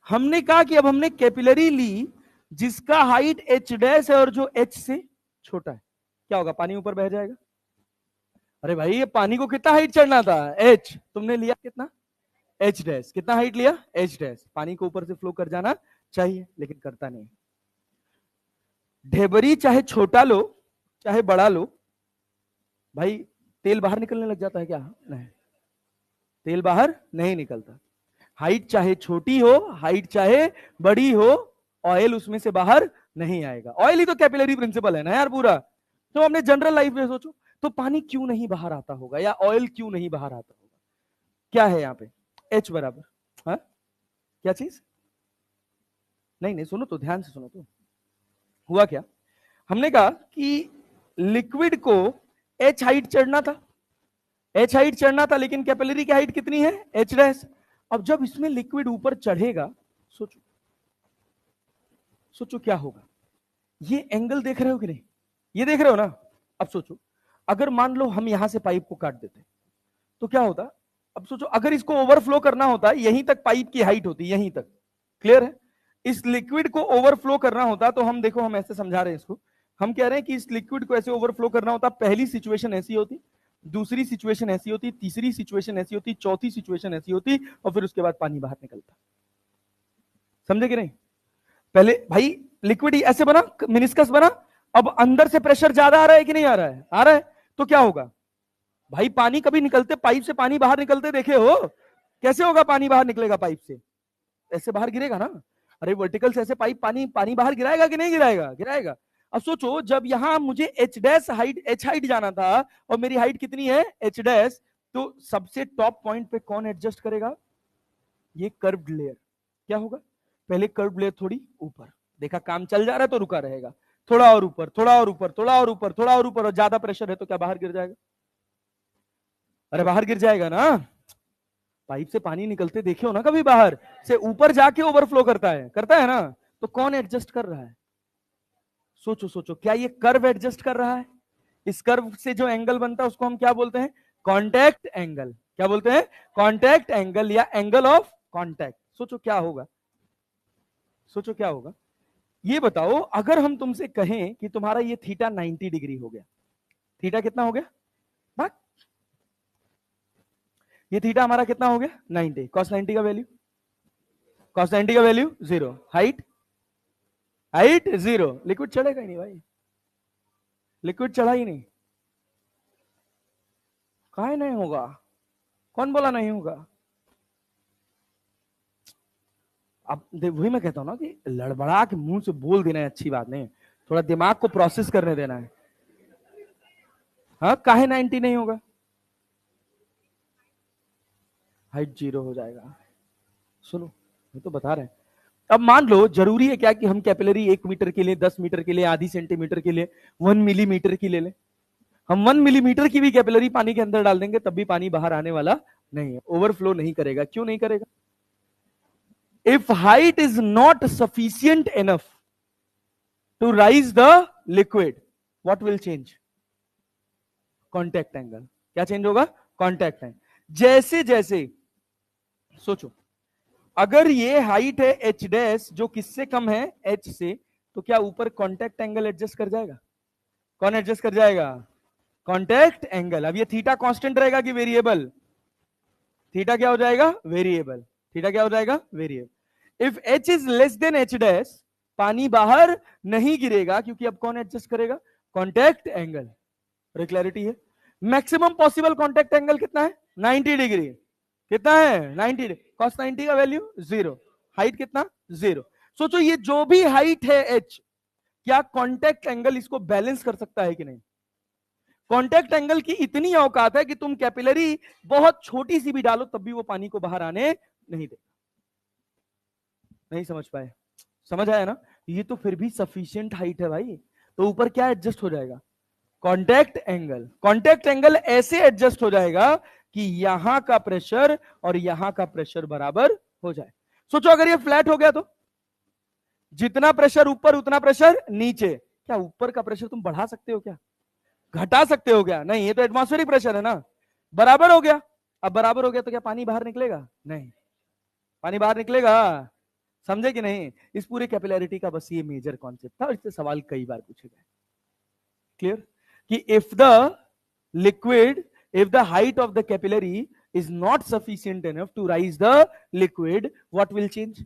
Speaker 1: हमने कहा कि अब हमने कैपिलरी ली जिसका हाइट एच डैश है और जो एच से छोटा है, क्या होगा? पानी ऊपर बह जाएगा। अरे भाई ये पानी को कितना हाइट चढ़ना था? एच। तुमने लिया कितना? H dash. कितना हाइट लिया? H dash. पानी को ऊपर से फ्लो कर जाना चाहिए लेकिन करता नहीं। ढेबरी चाहे छोटा लो चाहे बड़ा लो, भाई तेल बाहर निकलने लग जाता है क्या? नहीं, तेल बाहर नहीं निकलता। हाइट चाहे छोटी हो, हाइट चाहे बड़ी हो, ऑयल उसमें से बाहर नहीं आएगा। ऑयल ही तो कैपिलरी प्रिंसिपल है ना यार पूरा। तो हमने जनरल लाइफ में सोचो तो पानी क्यों नहीं बाहर आता होगा या ऑयल क्यों नहीं बाहर आता होगा? क्या है यहाँ पे? एच बराबर, हाँ क्या चीज? नहीं नहीं, सुनो तो, ध्यान से सुनो तो। हुआ क्या, हमने कहा कि लिक्विड को एच हाइट चढ़ना था, एच हाइट चढ़ना था, लेकिन कैपिलरी की हाइट कितनी है? H dash. अब जब इसमें लिक्विड ऊपर चढ़ेगा, सोचो सोचो क्या होगा। ये एंगल देख रहे हो कि नहीं? ये देख रहे हो ना? अब सोचो, अगर मान लो हम यहां से पाइप को काट देते तो क्या होता? अब सोचो, अगर इसको ओवरफ्लो करना होता, यहीं तक पाइप की हाइट होती, यहीं तक, क्लियर है? इस लिक्विड को ओवरफ्लो करना होता तो हम देखो, हम ऐसे समझा रहे हैं इसको, हम कह रहे हैं कि इस लिक्विड को ऐसे ओवरफ्लो करना होता, पहली सिचुएशन ऐसी होती, दूसरी सिचुएशन ऐसी होती, तीसरी सिचुएशन ऐसी होती, चौथी सिचुएशन ऐसी होती, और फिर उसके बाद पानी बाहर निकलता। समझे कि नहीं? पहले भाई लिक्विड ऐसे बना, मिनिस्कस बना, अब अंदर से प्रेशर ज्यादा आ रहा है कि नहीं आ रहा है? आ रहा है। तो क्या होगा भाई? पानी कभी निकलते, पाइप से पानी बाहर निकलते देखे हो? कैसे होगा पानी बाहर निकलेगा पाइप से? ऐसे बाहर गिरेगा ना। अरे वर्टिकल से ऐसे पाइप पानी पानी बाहर गिराएगा कि नहीं गिराएगा? गिराएगा। अब सोचो, जब यहां मुझे H dash height, H height जाना था, और मेरी हाइट कितनी है? एच डैश, तो सबसे टॉप पॉइंट पे कौन एडजस्ट करेगा? ये कर्व्ड लेयर। क्या होगा? पहले कर्व्ड लेयर थोड़ी ऊपर, देखा काम चल जा रहा है तो रुका रहेगा, थोड़ा और ऊपर, थोड़ा और ऊपर, थोड़ा और ऊपर, थोड़ा और ऊपर, और ज्यादा प्रेशर है तो क्या बाहर गिर जाएगा? अरे बाहर गिर जाएगा ना। पाइप से पानी निकलते देखे हो ना कभी? बाहर से ऊपर जाके ओवरफ्लो करता है ना। तो कौन एडजस्ट कर रहा है? सोचो सोचो, क्या ये कर्व एडजस्ट कर रहा है? इस कर्व से जो एंगल बनता है उसको हम क्या बोलते हैं? Contact angle. क्या बोलते हैं? कांटेक्ट एंगल या एंगल ऑफ कांटेक्ट। सोचो क्या होगा, सोचो क्या होगा। ये बताओ, अगर हम तुमसे कहें कि तुम्हारा ये थीटा 90 डिग्री हो गया, थीटा कितना हो गया? बात, ये थीटा हमारा कितना हो गया? 90। कॉस 90 का वैल्यू, कॉस 90 का वैल्यू 0। Height, height 0। लिक्विड चढ़ेगा ही नहीं भाई, लिक्विड चढ़ा ही नहीं। काहे नहीं होगा? कौन बोला नहीं होगा? अब वही मैं कहता हूं ना कि लड़बड़ा के मुंह से बोल देना है अच्छी बात नहीं, थोड़ा दिमाग को प्रोसेस करने देना है। हाँ, काहे 90 नहीं होगा? हाइट 0 हो जाएगा। सुनो, ये तो बता रहे हैं। अब मान लो, जरूरी है क्या कि हम कैपिलरी 1 मीटर के लिए, 10 मीटर के लिए, आधी सेंटीमीटर के लिए, 1 मिलीमीटर की ले लें? हम 1 मिलीमीटर की भी कैपिलरी पानी के अंदर डाल देंगे तब भी पानी बाहर आने वाला नहीं है, ओवरफ्लो नहीं करेगा। क्यों नहीं करेगा? If height is not sufficient enough to rise the liquid, what will change? Contact angle. क्या चेंज होगा? Contact angle. जैसे जैसे, सोचो, अगर ये हाइट है एच डैश, जो किससे कम है? एच से, तो क्या ऊपर कॉन्टैक्ट एंगल एडजस्ट कर जाएगा? कौन एडजस्ट कर जाएगा? Contact angle. अब ये थीटा कांस्टेंट रहेगा कि वेरिएबल? थीटा क्या हो जाएगा? वेरिएबल। थीटा क्या हो जाएगा? Variable. If H is less then H dash, पानी बाहर नहीं गिरेगा, क्योंकि अब कौन एडजस्ट करेगा? Contact angle. क्लैरिटी है? मैक्सिमम पॉसिबल कॉन्टैक्ट एंगल कितना है? 90 डिग्री। कितना है? 90 डिग्री। कॉस 90 का वैल्यू 0। हाइट कितना? 0। सोचो, ये जो भी हाइट है एच, क्या कॉन्टैक्ट एंगल इसको बैलेंस कर सकता है कि नहीं? कॉन्टैक्ट एंगल की इतनी औकात है कि तुम कैपिलरी बहुत छोटी सी भी डालो तब भी वो पानी को बाहर आने नहीं दे। नहीं समझ पाए? समझ आया ना? ये तो फिर भी सफिशियंट हाइट है भाई, तो ऊपर क्या एडजस्ट हो जाएगा? Contact angle. कॉन्टैक्ट एंगल ऐसे एडजस्ट हो जाएगा कि यहां का प्रेशर और यहां का प्रेशर बराबर हो जाए। सोचो, अगर ये फ्लैट हो गया तो जितना प्रेशर ऊपर उतना प्रेशर नीचे। क्या ऊपर का प्रेशर तुम बढ़ा सकते हो क्या? घटा सकते हो क्या? नहीं, ये तो एटमॉस्फेरिक प्रेशर है ना। बराबर हो गया। अब बराबर हो गया तो क्या पानी बाहर निकलेगा? नहीं, पानी बाहर निकलेगा? समझे कि नहीं? इस पूरे कैपिलैरिटी का बस ये मेजर कॉन्सेप्ट था, और इससे सवाल कई बार पूछे गए। क्लियर? कि if the liquid, if the height of the capillary is not sufficient enough to rise the liquid, what will change?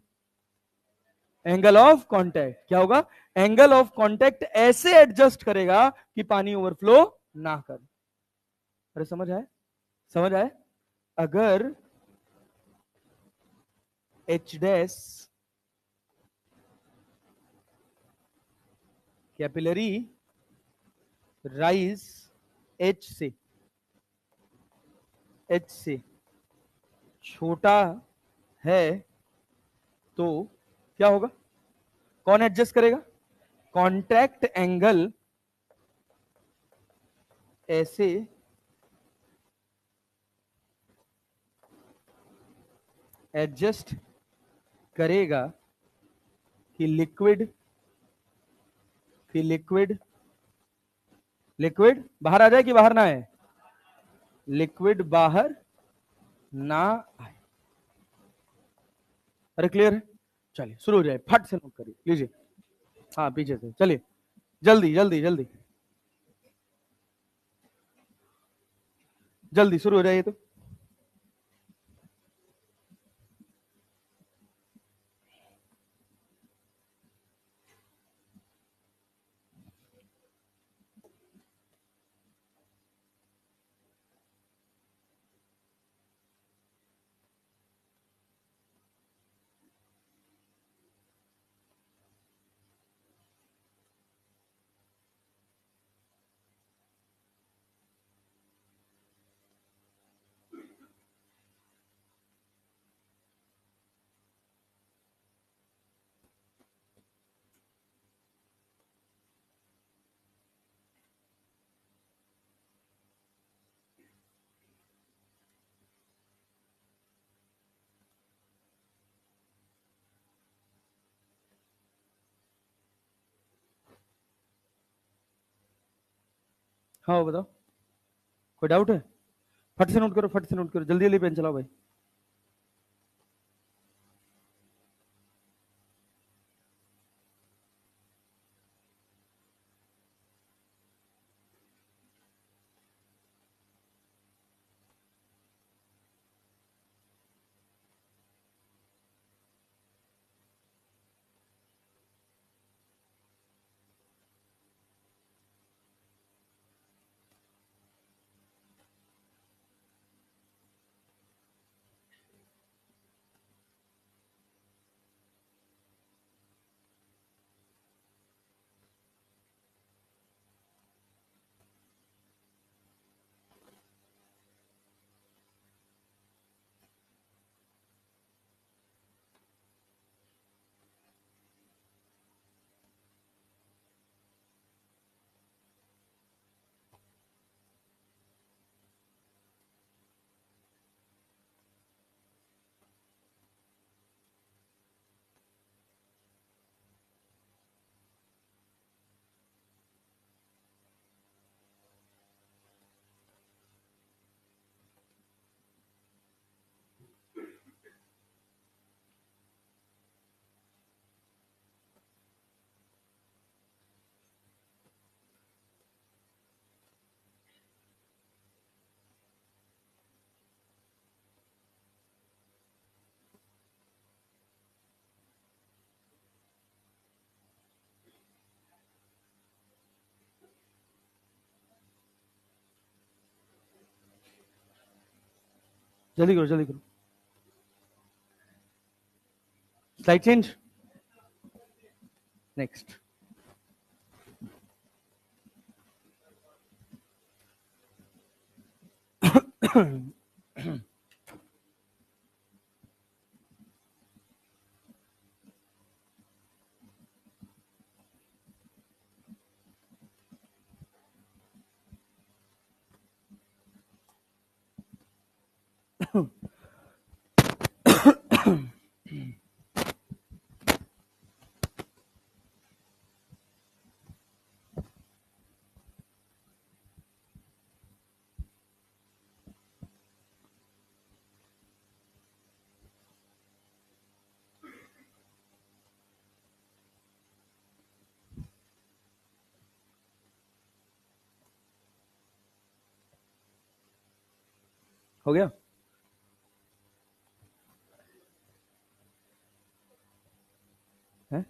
Speaker 1: Angle of contact. क्या होगा? एंगल ऑफ कॉन्टैक्ट ऐसे एडजस्ट करेगा कि पानी ओवरफ्लो ना करे। अरे समझ आए? समझ आए? अगर H dash capillary rise H से, एच से छोटा है तो क्या होगा, कौन एडजस्ट करेगा, कॉन्ट्रैक्ट एंगल ऐसे एडजस्ट करेगा कि लिक्विड बाहर आ जाए कि बाहर ना आए, लिक्विड बाहर ना आए। अरे क्लियर है, चलिए शुरू हो जाए, फट से नोट करिए, लीजिए, हाँ पीछे से चलिए, जल्दी जल्दी जल्दी जल्दी शुरू हो जाइए। तो हाँ बताओ, कोई डाउट है, फट से नोट करो, फट से नोट करो, जल्दी जल्दी पेन चलाओ भाई। जल्दी करो जल्दी करो, स्लाइड चेंज, नेक्स्ट। हो गया, है?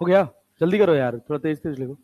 Speaker 1: हो गया, जल्दी करो यार, थोड़ा तेज तेज लिखो।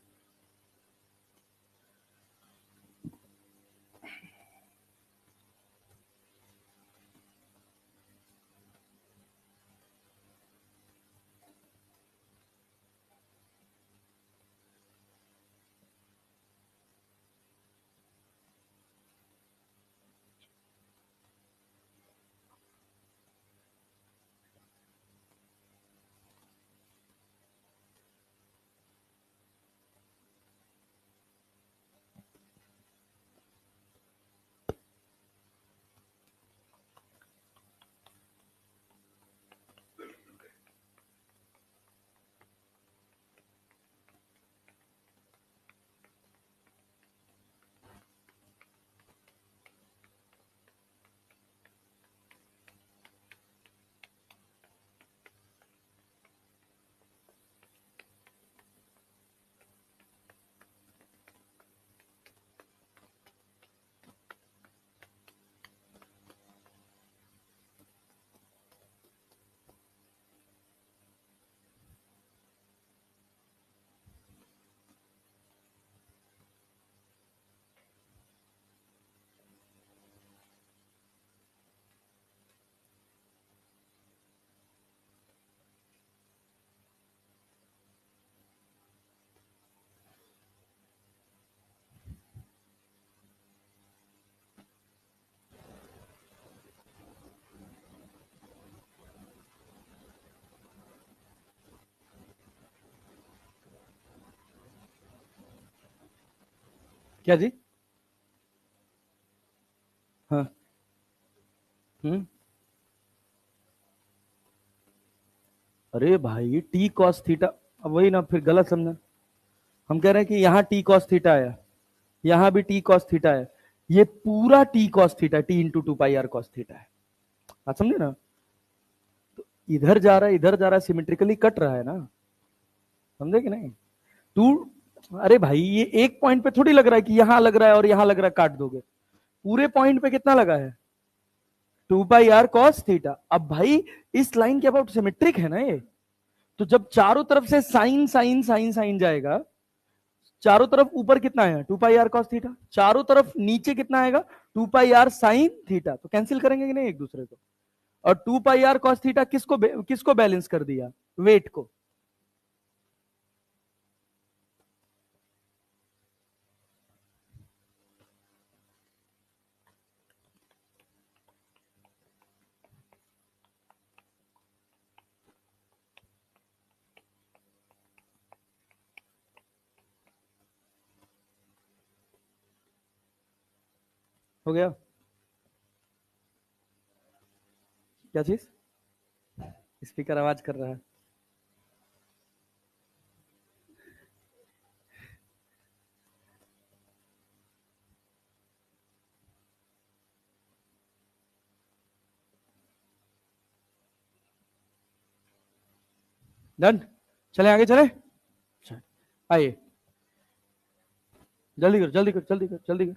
Speaker 1: क्या जी? हाँ। अरे भाई टी कॉस थीटा, अब वही ना, फिर गलत समझा। हम कह रहे हैं कि यहाँ टी कॉस थीटा आया, यहाँ भी टी कॉस थीटा है, ये पूरा T cos theta, T into two pi are cos theta है। आप समझे ना? तो इधर जा रहा है, इधर जा रहा है, सिमेट्रिकली कट रहा है ना, समझे कि नहीं? टू, अरे भाई ये एक पॉइंट पे थोड़ी लग रहा है कि यहां लग रहा है और यहां लग रहा है, काट दोगे। पूरे पॉइंट पे कितना लगा है? Two pi are cos theta. अब भाई इस लाइन के अबाउट सिमेट्रिक है ना ये, तो जब चारों तरफ से साइन साइन साइन साइन जाएगा, चारों तरफ ऊपर कितना आएगा? Two pi are cos theta. चारों तरफ नीचे कितना आएगा? Two pi R sine theta. तो कैंसिल करेंगे कि नहीं एक दूसरे को? और two pi are cos theta किसको बैलेंस कर दिया? वेट को। हो गया? क्या चीज? स्पीकर आवाज कर रहा है। डन। चले आगे चले, आइए, जल्दी कर जल्दी कर जल्दी कर जल्दी कर।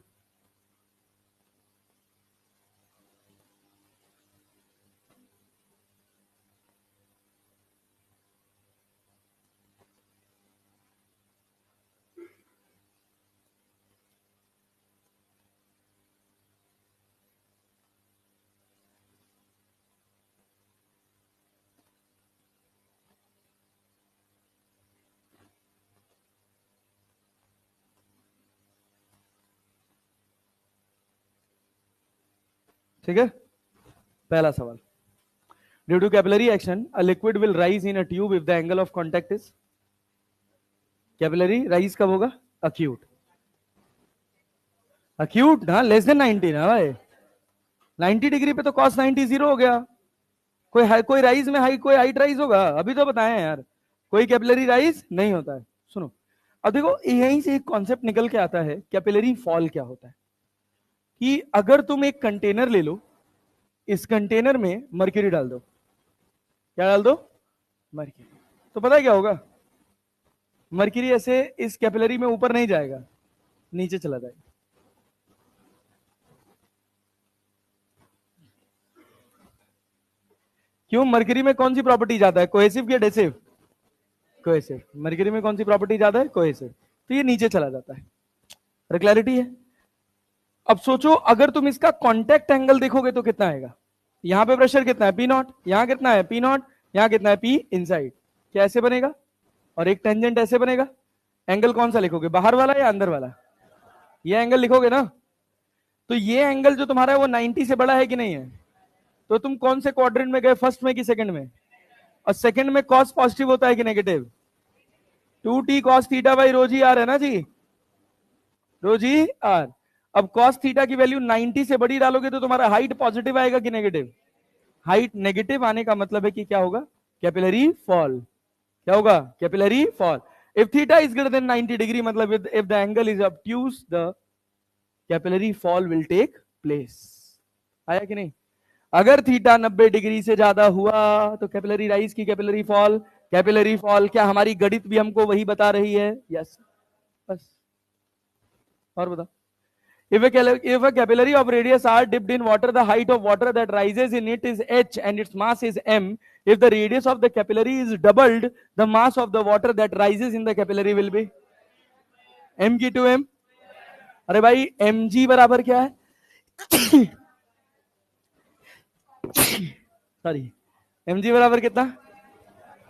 Speaker 1: ठीक है, पहला सवाल। Due to capillary action a liquid will rise in a tube if the angle of contact is, capillary rise कब होगा? अक्यूट। अक्यूट ना, लेस देन 90 ना भाई। 90 डिग्री पे तो cos 90 जीरो हो गया। कोई राइज में हाई, कोई हाइट राइज होगा? अभी तो बताएं यार, कोई कैपिलरी राइज नहीं होता है। सुनो, अब देखो यहीं से एक कॉन्सेप्ट निकल के आता है, कैपिलरी फॉल क्या होता है। कि अगर तुम एक कंटेनर ले लो, इस कंटेनर में मर्क्यूरी डाल दो। क्या डाल दो? मर्क्यूरी। तो पता है क्या होगा? मर्क्यूरी ऐसे इस कैपिलरी में ऊपर नहीं जाएगा, नीचे चला जाएगा। क्यों? मर्क्यूरी में कौन सी प्रॉपर्टी ज्यादा है, कोहेसिव की एडेसिव? कोहेसिव। मर्क्यूरी में कौन सी प्रॉपर्टी ज्यादा है? कोहेसिव। तो ये नीचे चला जाता है। अरे क्लैरिटी है? अब सोचो, अगर तुम इसका कांटेक्ट एंगल देखोगे तो कितना आएगा? यहां पे प्रेशर कितना है? P not. यहां कितना है? P not. यहां कितना है? P inside. क्या ऐसे बनेगा? और एक टेंजेंट ऐसे बनेगा। एंगल कौन सा लिखोगे, बाहर वाला या अंदर वाला? ये एंगल लिखोगे ना। तो ये एंगल जो तुम्हारा है वो 90 से बड़ा है कि नहीं है? तो तुम कौन से क्वाड्रेंट में गए, फर्स्ट में कि सेकंड में? और सेकंड में कॉस पॉजिटिव होता है कि negative? 2t cos theta by rho ji R है ना जी, रो जी आर। अब cos थीटा की वैल्यू 90 से बड़ी डालोगे तो तुम्हारा हाइट पॉजिटिव आएगा कि नेगेटिव? हाइट नेगेटिव आने का मतलब है कि क्या होगा? Capillary fall. क्या होगा? Capillary fall. If theta is greater than 90 degree, मतलब if the angle is obtuse, the capillary fall will take place. आया कि नहीं? अगर थीटा 90 डिग्री से ज्यादा हुआ तो कैपिलरी राइज की कैपिलरी फॉल। कैपिलरी फॉल, क्या हमारी गणित भी हमको वही बता रही है? यस। बस, और बताओ। If a capillary of radius r dipped in water, the height of water that rises in it is h and its mass is m. If the radius of the capillary is doubled, the mass of the water that rises in the capillary will be m की to m। अरे भाई mg बराबर क्या है? Sorry, mg बराबर कितना?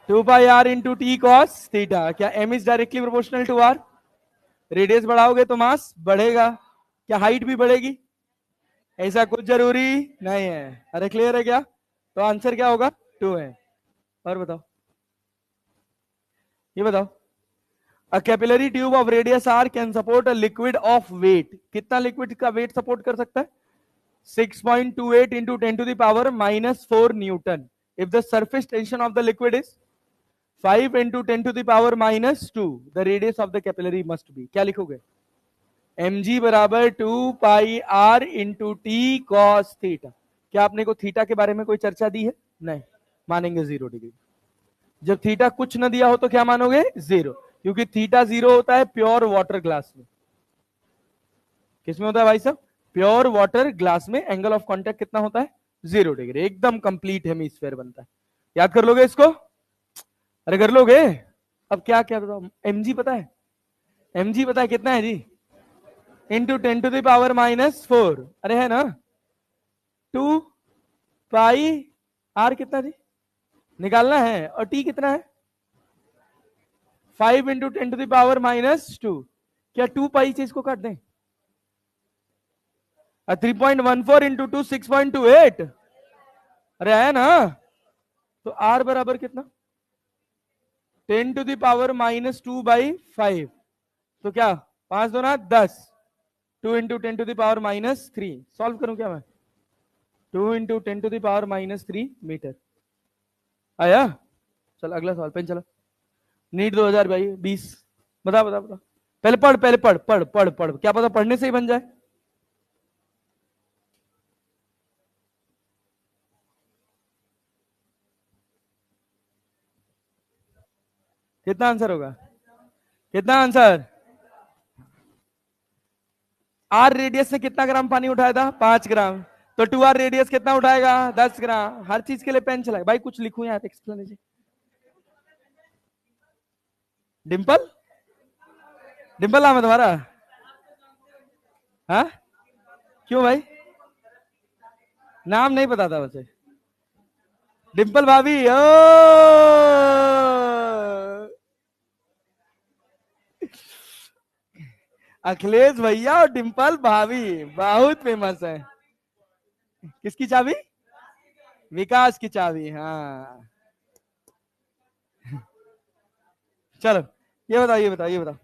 Speaker 1: 2 pi r into T cos theta. क्या m is directly proportional to r? Radius बढ़ाओगे तो मास बढ़ेगा। क्या हाइट भी बढ़ेगी? ऐसा कुछ जरूरी नहीं है। अरे क्लियर है क्या? तो आंसर क्या होगा? 2 है। और बताओ, ये बताओ, a capillary tube of radius R can support a liquid of weight, कितना लिक्विड का वेट सपोर्ट कर सकता है? 6.28 into 10 to the power minus 4 Newton. If the surface tension of the liquid is 5 into 10 to the power minus 2, the radius of the capillary must be, क्या लिखोगे? mg बराबर 2 pi r into T cos theta. क्या आपने को theta के बारे में कोई चर्चा दी है? नहीं, मानेंगे 0 डिग्री। जब थीटा कुछ न दिया हो तो क्या मानोगे? 0, क्योंकि थीटा 0 होता है प्योर वाटर ग्लास में। किसमें होता है भाई साहब? प्योर वाटर ग्लास में एंगल ऑफ कांटेक्ट कितना होता है? 0 डिग्री, एकदम कंप्लीट हेमिस्फीयर बनता है। याद कर लोगे इसको? अरे कर लोगे? अब क्या क्या बताओ, mg पता है? mg पता है कितना है g? Into 10 to the power minus 4, अरे है ना? 2 पाई r कितना जी निकालना है, और t कितना है? 5 into 10 to the power minus 2। क्या 2 पाई से इसको काट दें? 3.14 इंटू 2 6.28, अरे है ना? तो r बराबर कितना? 10 to the power minus 2 by 5, तो क्या 5 2 ना 10, 2 into 10 to the power minus 3। Solve करूं क्या मैं? 2 into 10 to the power minus 3 metre आया। चल अगला सवाल, पेन चला। नीट 2020, बता बता बता। पहले पढ़, पहले पढ़ पढ़ पढ़ पढ़, क्या पता पढ़ने से ही बन जाए। कितना आंसर होगा? कितना आंसर? आर रेडियस से कितना ग्राम पानी उठाया था? 5 ग्राम। तो 2r रेडियस कितना उठाएगा? 10 ग्राम। हर चीज के लिए पेन चलाए भाई, कुछ लिखूं यहाँ एक्सप्लेनेशन। डिंपल, डिंपल नाम है तुम्हारा? हाँ, क्यों भाई? नाम नहीं पता था वैसे? डिंपल भाभी, ओ अखिलेश भैया और डिंपल भाभी बहुत फेमस है। किसकी चाबी? विकास की चाबी, हाँ। चलो ये बताओ, ये बताओ, ये बताओ,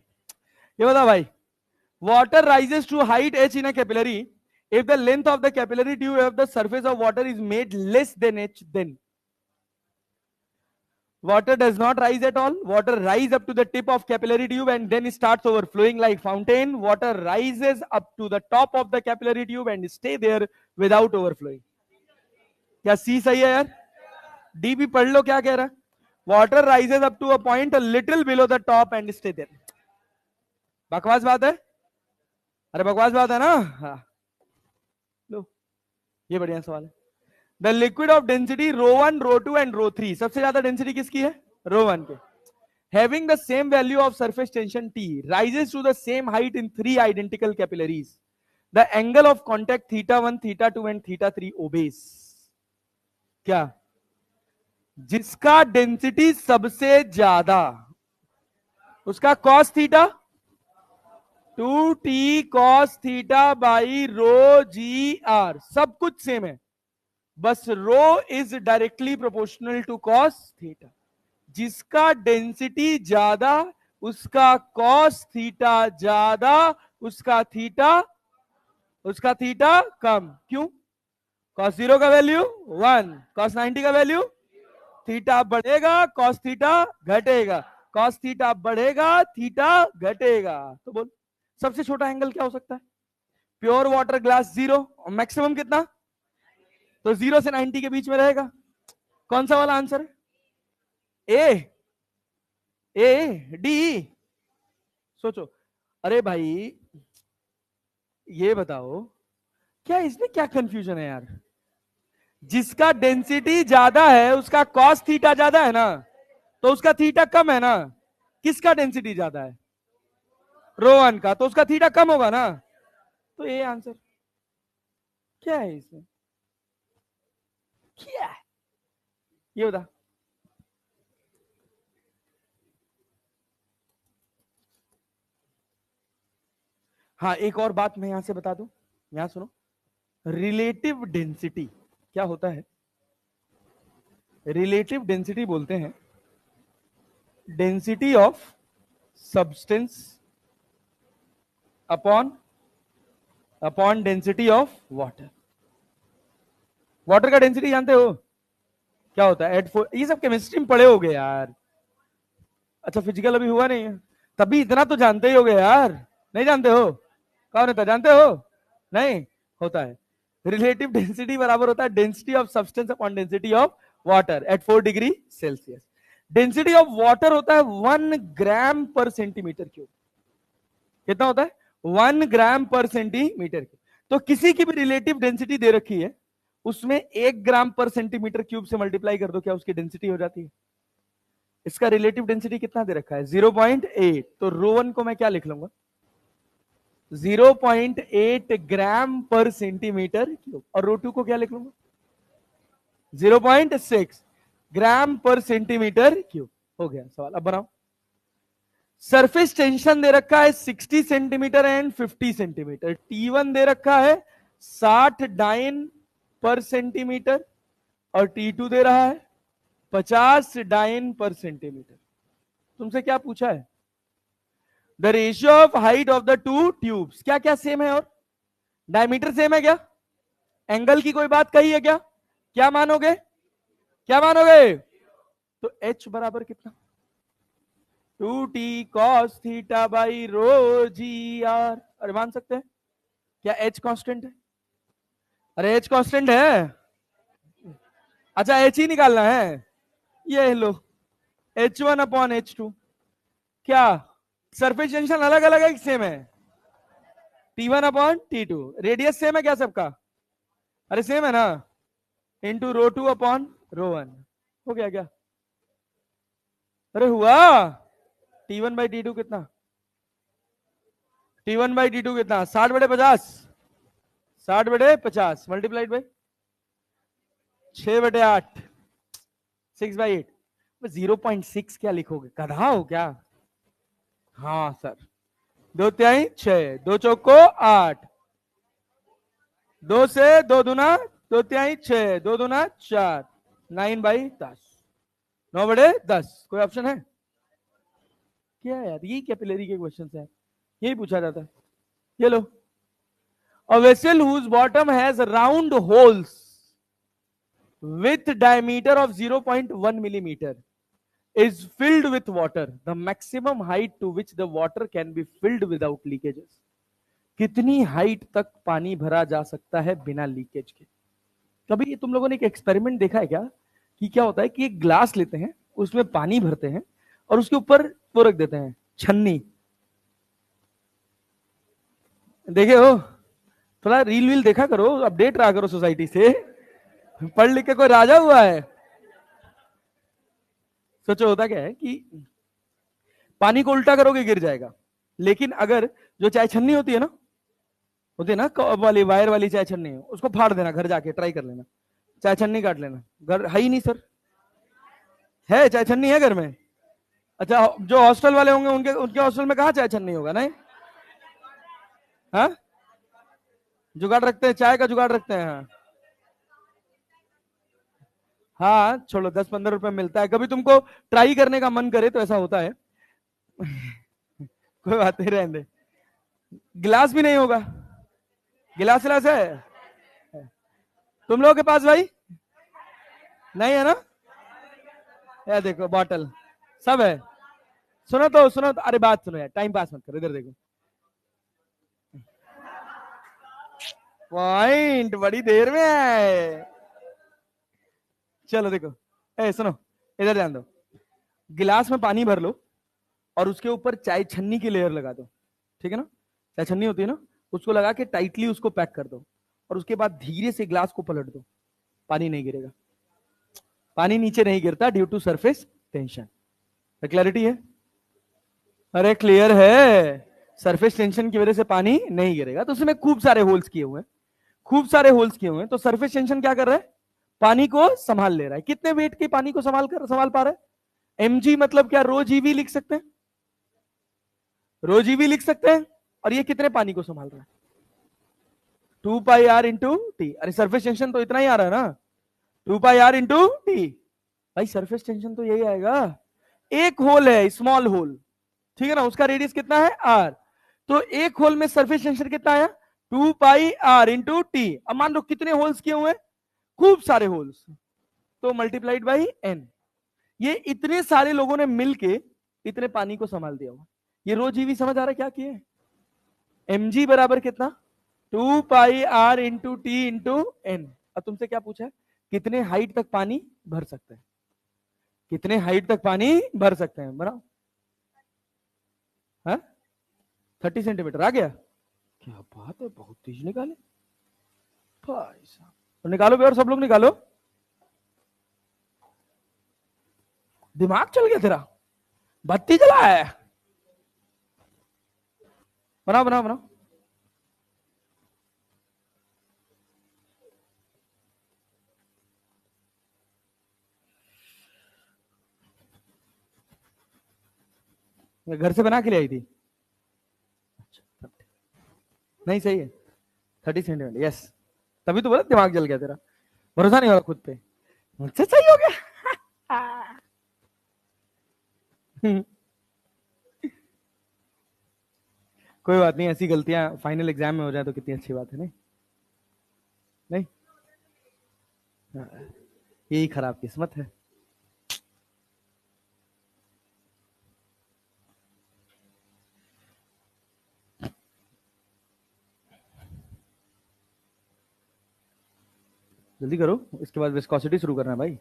Speaker 1: ये बताओ भाई। Water rises to height h in a capillary if the length of the capillary tube of the surface of water is made less than h, then water does not rise at all. Water rise up to the tip of capillary tube and then starts overflowing like fountain. Water rises up to the top of the capillary tube and stay there without overflowing. क्या सी सही है यार? D भी पढ़ लो क्या कह रहा है। Water rises up to a point little below the top and stay there. बकवास बात है? अरे बकवास बात है ना? हाँ लो, ये बढ़िया सवाल है। The liquid of density ρ1 ρ2 and ρ3, सबसे ज्यादा डेंसिटी किसकी है? ρ1 के। Having the same value of surface tension T rises to the same height in 3 identical capillaries. The angle of contact θ1 θ2 and θ3 obeys. क्या? जिसका डेंसिटी सबसे ज्यादा उसका cos theta 2t cos theta by rho ji r, सब कुछ same है, बस rho is directly proportional to cos theta. जिसका डेंसिटी ज्यादा उसका कॉस थीटा ज्यादा, उसका थीटा कम। क्यों? कॉस 0 का वैल्यू 1, कॉस 90 का वैल्यू, थीटा बढ़ेगा कॉस थीटा घटेगा, कॉस थीटा बढ़ेगा थीटा घटेगा। तो बोल सबसे छोटा एंगल क्या हो सकता है? प्योर वाटर ग्लास 0, और मैक्सिमम कितना? तो 0 से 90 के बीच में रहेगा। कौन सा वाला आंसर है? A D? सोचो। अरे भाई ये बताओ, क्या इसमें क्या कंफ्यूजन है यार? जिसका डेंसिटी ज्यादा है उसका कॉस थीटा ज्यादा है ना, तो उसका थीटा कम है ना। किसका डेंसिटी ज्यादा है? ρ1 का, तो उसका थीटा कम होगा ना। तो ये आंसर क्या है इसमें? क्या है ये बता। हाँ एक और बात मैं यहां से बता दूं, यहां सुनो। रिलेटिव डेंसिटी क्या होता है? रिलेटिव डेंसिटी बोलते हैं density of substance upon density of water. Water का डेंसिटी जानते हो क्या होता है? ये सब केमिस्ट्री में पढ़े होगे यार. अच्छा फिजिकल अभी हुआ नहीं है, तभी इतना तो जानते ही होगे यार. नहीं जानते हो? कौन होता जानते हो? नहीं होता है. रिलेटिव डेंसिटी बराबर होता है density of substance upon density of water at 4 degree Celsius. Density of water होता है 1 ग्राम पर सेंटीमीटर क्यूब. कितना होता है? 1 ग्राम पर सेंटीमीटर क्यूब. तो किसी की भी रिलेटिव डेंसिटी दे रखी है, उसमें 1 ग्राम पर सेंटीमीटर क्यूब से मल्टीप्लाई कर दो, क्या उसकी डेंसिटी हो जाती है? इसका रिलेटिव डेंसिटी कितना दे रखा है? 0.8. तो रो 1 को मैं क्या लिख लूंगा? 0.8 ग्राम पर सेंटीमीटर क्यूब. और रो 2 को क्या लिख लूंगा? 0.6 ग्राम पर सेंटीमीटर क्यूब. हो गया सवाल. अब बनाओ. सरफेस टेंशन दे रखा है 60 सेंटीमीटर एंड 50 सेंटीमीटर. T1 दे रखा है 60 डाइन पर सेंटीमीटर और T2 दे रहा है 50 डाइन पर सेंटीमीटर. तुमसे क्या पूछा है? The ratio of height of the two tubes. क्या क्या सेम है? और डायमीटर सेम है क्या? एंगल की कोई बात कही है क्या? क्या मानोगे? क्या मानोगे? तो H बराबर कितना? 2t cos theta by rho ji R. अरे मान सकते हैं क्या H कांस्टेंट है? अरे H कांस्टेंट है. अच्छा H ही निकालना है. ये लो H1 अपॉन H2. क्या सरफेस टेंशन अलग अलग है कि सेम है? T1 upon T2. Radius same है क्या सबका? अरे सेम है ना. Into rho 2 upon rho 1. हो गया क्या? अरे हुआ. T1 बाई T2 कितना? T1 बाई T2 कितना? 60/50. 60/50 मल्टीप्लाइड बाई 6/8. 6/8. 0.6 क्या लिखोगे? गधा हो क्या? हाँ सर. 2/3 6. 2 चौको 8. 2 से 2 दूना 2/3 6. 2 दूना 4. 9/10. 9/10. कोई ऑप्शन है क्या यार? ये कैपिलरी के क्वेश्चन है, यही पूछा जाता है. ये लो. A vessel whose bottom has round holes with diameter of 0.1 millimeter is filled with water. The maximum height to which the water can be filled without leakages. कितनी हाइट तक पानी भरा जा सकता है बिना लीकेज के? कभी तुम लोगों ने एक एक्सपेरिमेंट देखा है क्या कि क्या होता है कि एक ग्लास लेते हैं, उसमें पानी भरते हैं और उसके ऊपर वो रख देते हैं छन्नी. देखे हो? थोड़ा रील वील देखा करो, अपडेट रहा करो सोसाइटी से. पढ़ लिख के कोई राजा हुआ है? सोचो होता क्या है कि पानी को उल्टा करोगे गिर जाएगा. लेकिन अगर जो चाय छन्नी होती है ना, वाली वायर वाली चाय छन्नी, उसको फाड़ देना, घर जाके ट्राई कर लेना, चाय छन्नी काट लेना. घर है ही नहीं सर? है चाय छन्नी है घर में? अच्छा जो हॉस्टल वाले होंगे उनके उनके हॉस्टल में कहाँ चाय छन्नी होगा? नहीं. हाँ जुगाड़ रखते हैं, चाय का जुगाड़ रखते हैं. हाँ हाँ छोड़ो, 10-15 रुपए मिलता है. कभी तुमको ट्राई करने का मन करे तो ऐसा होता है. कोई बात नहीं, रहने दे. गिलास भी नहीं होगा? गिलास गिलास है तुम लोगों के पास भाई? नहीं है ना? यार देखो बॉटल सब है. सुनो तो सुनो तो. अरे बात सुनो यार, टाइम पास मत करो. इधर देखो पॉइंट बड़ी देर में है. चलो देखो. सुनो इधर ध्यान दो. गिलास में पानी भर लो और उसके ऊपर चाय छन्नी की लेयर लगा दो. ठीक है ना? चाय छन्नी होती है ना, उसको लगा के टाइटली उसको पैक कर दो और उसके बाद धीरे से ग्लास को पलट दो. पानी नहीं गिरेगा. पानी नीचे नहीं गिरता due to surface tension. Clarity है? अरे क्लियर है. सरफेस टेंशन की वजह से पानी नहीं गिरेगा. तो उसमें खूब सारे होल्स किए हुए हैं, खूब सारे होल्स किए हुए हैं. तो सरफेस टेंशन क्या कर रहा है? पानी को संभाल ले रहा है. कितने वेट के पानी को संभाल पा रहा है? mg मतलब क्या? रो जीवी लिख सकते हैं. रो जीवी लिख सकते हैं. और ये कितने पानी को संभाल रहा है? 2πr into T. अरे सरफेस टेंशन तो इतना ही आ रहा है ना, 2πr इंटू टी. भाई सरफेस टेंशन तो यही आएगा. एक होल है, स्मॉल होल, ठीक है ना, उसका रेडियस कितना है r। तो एक होल में सरफेस टेंशन कितना आया 2 पाई r इंटू टी। अब मान लो कितने होल्स किए हुए, खूब सारे होल्स, तो मल्टीप्लाइड बाई n। ये इतने सारे लोगों ने मिलके इतने पानी को संभाल दिया हुआ। ये रो जीवी समझ आ रहा है क्या किए, mg बराबर कितना 2 pi r into T into n। अब तुमसे क्या पूछा है, कितने हाइट तक पानी भर सकते हैं, कितने हाइट तक पानी भर सकते हैं, बनाओ। हाँ 30 सेंटीमीटर आ गया, क्या बात है, बहुत तेज निकाले भाई साहब। तो निकालो भी, और सब लोग निकालो, दिमाग चल गया तेरा, बत्ती जला है। बनाओ बनाओ बनाओ। घर से बना के ले आई थी, नहीं सही है 30 सेंटीमीटर, यस। तभी तो बोला दिमाग जल गया तेरा, भरोसा नहीं हो खुद पे, मुझसे सही हो गया। कोई बात नहीं, ऐसी गलतियां फाइनल एग्जाम में हो जाए तो कितनी अच्छी बात है, नहीं नहीं, यही खराब किस्मत है। जल्दी करो, इसके बाद विस्कोसिटी शुरू करना है भाई।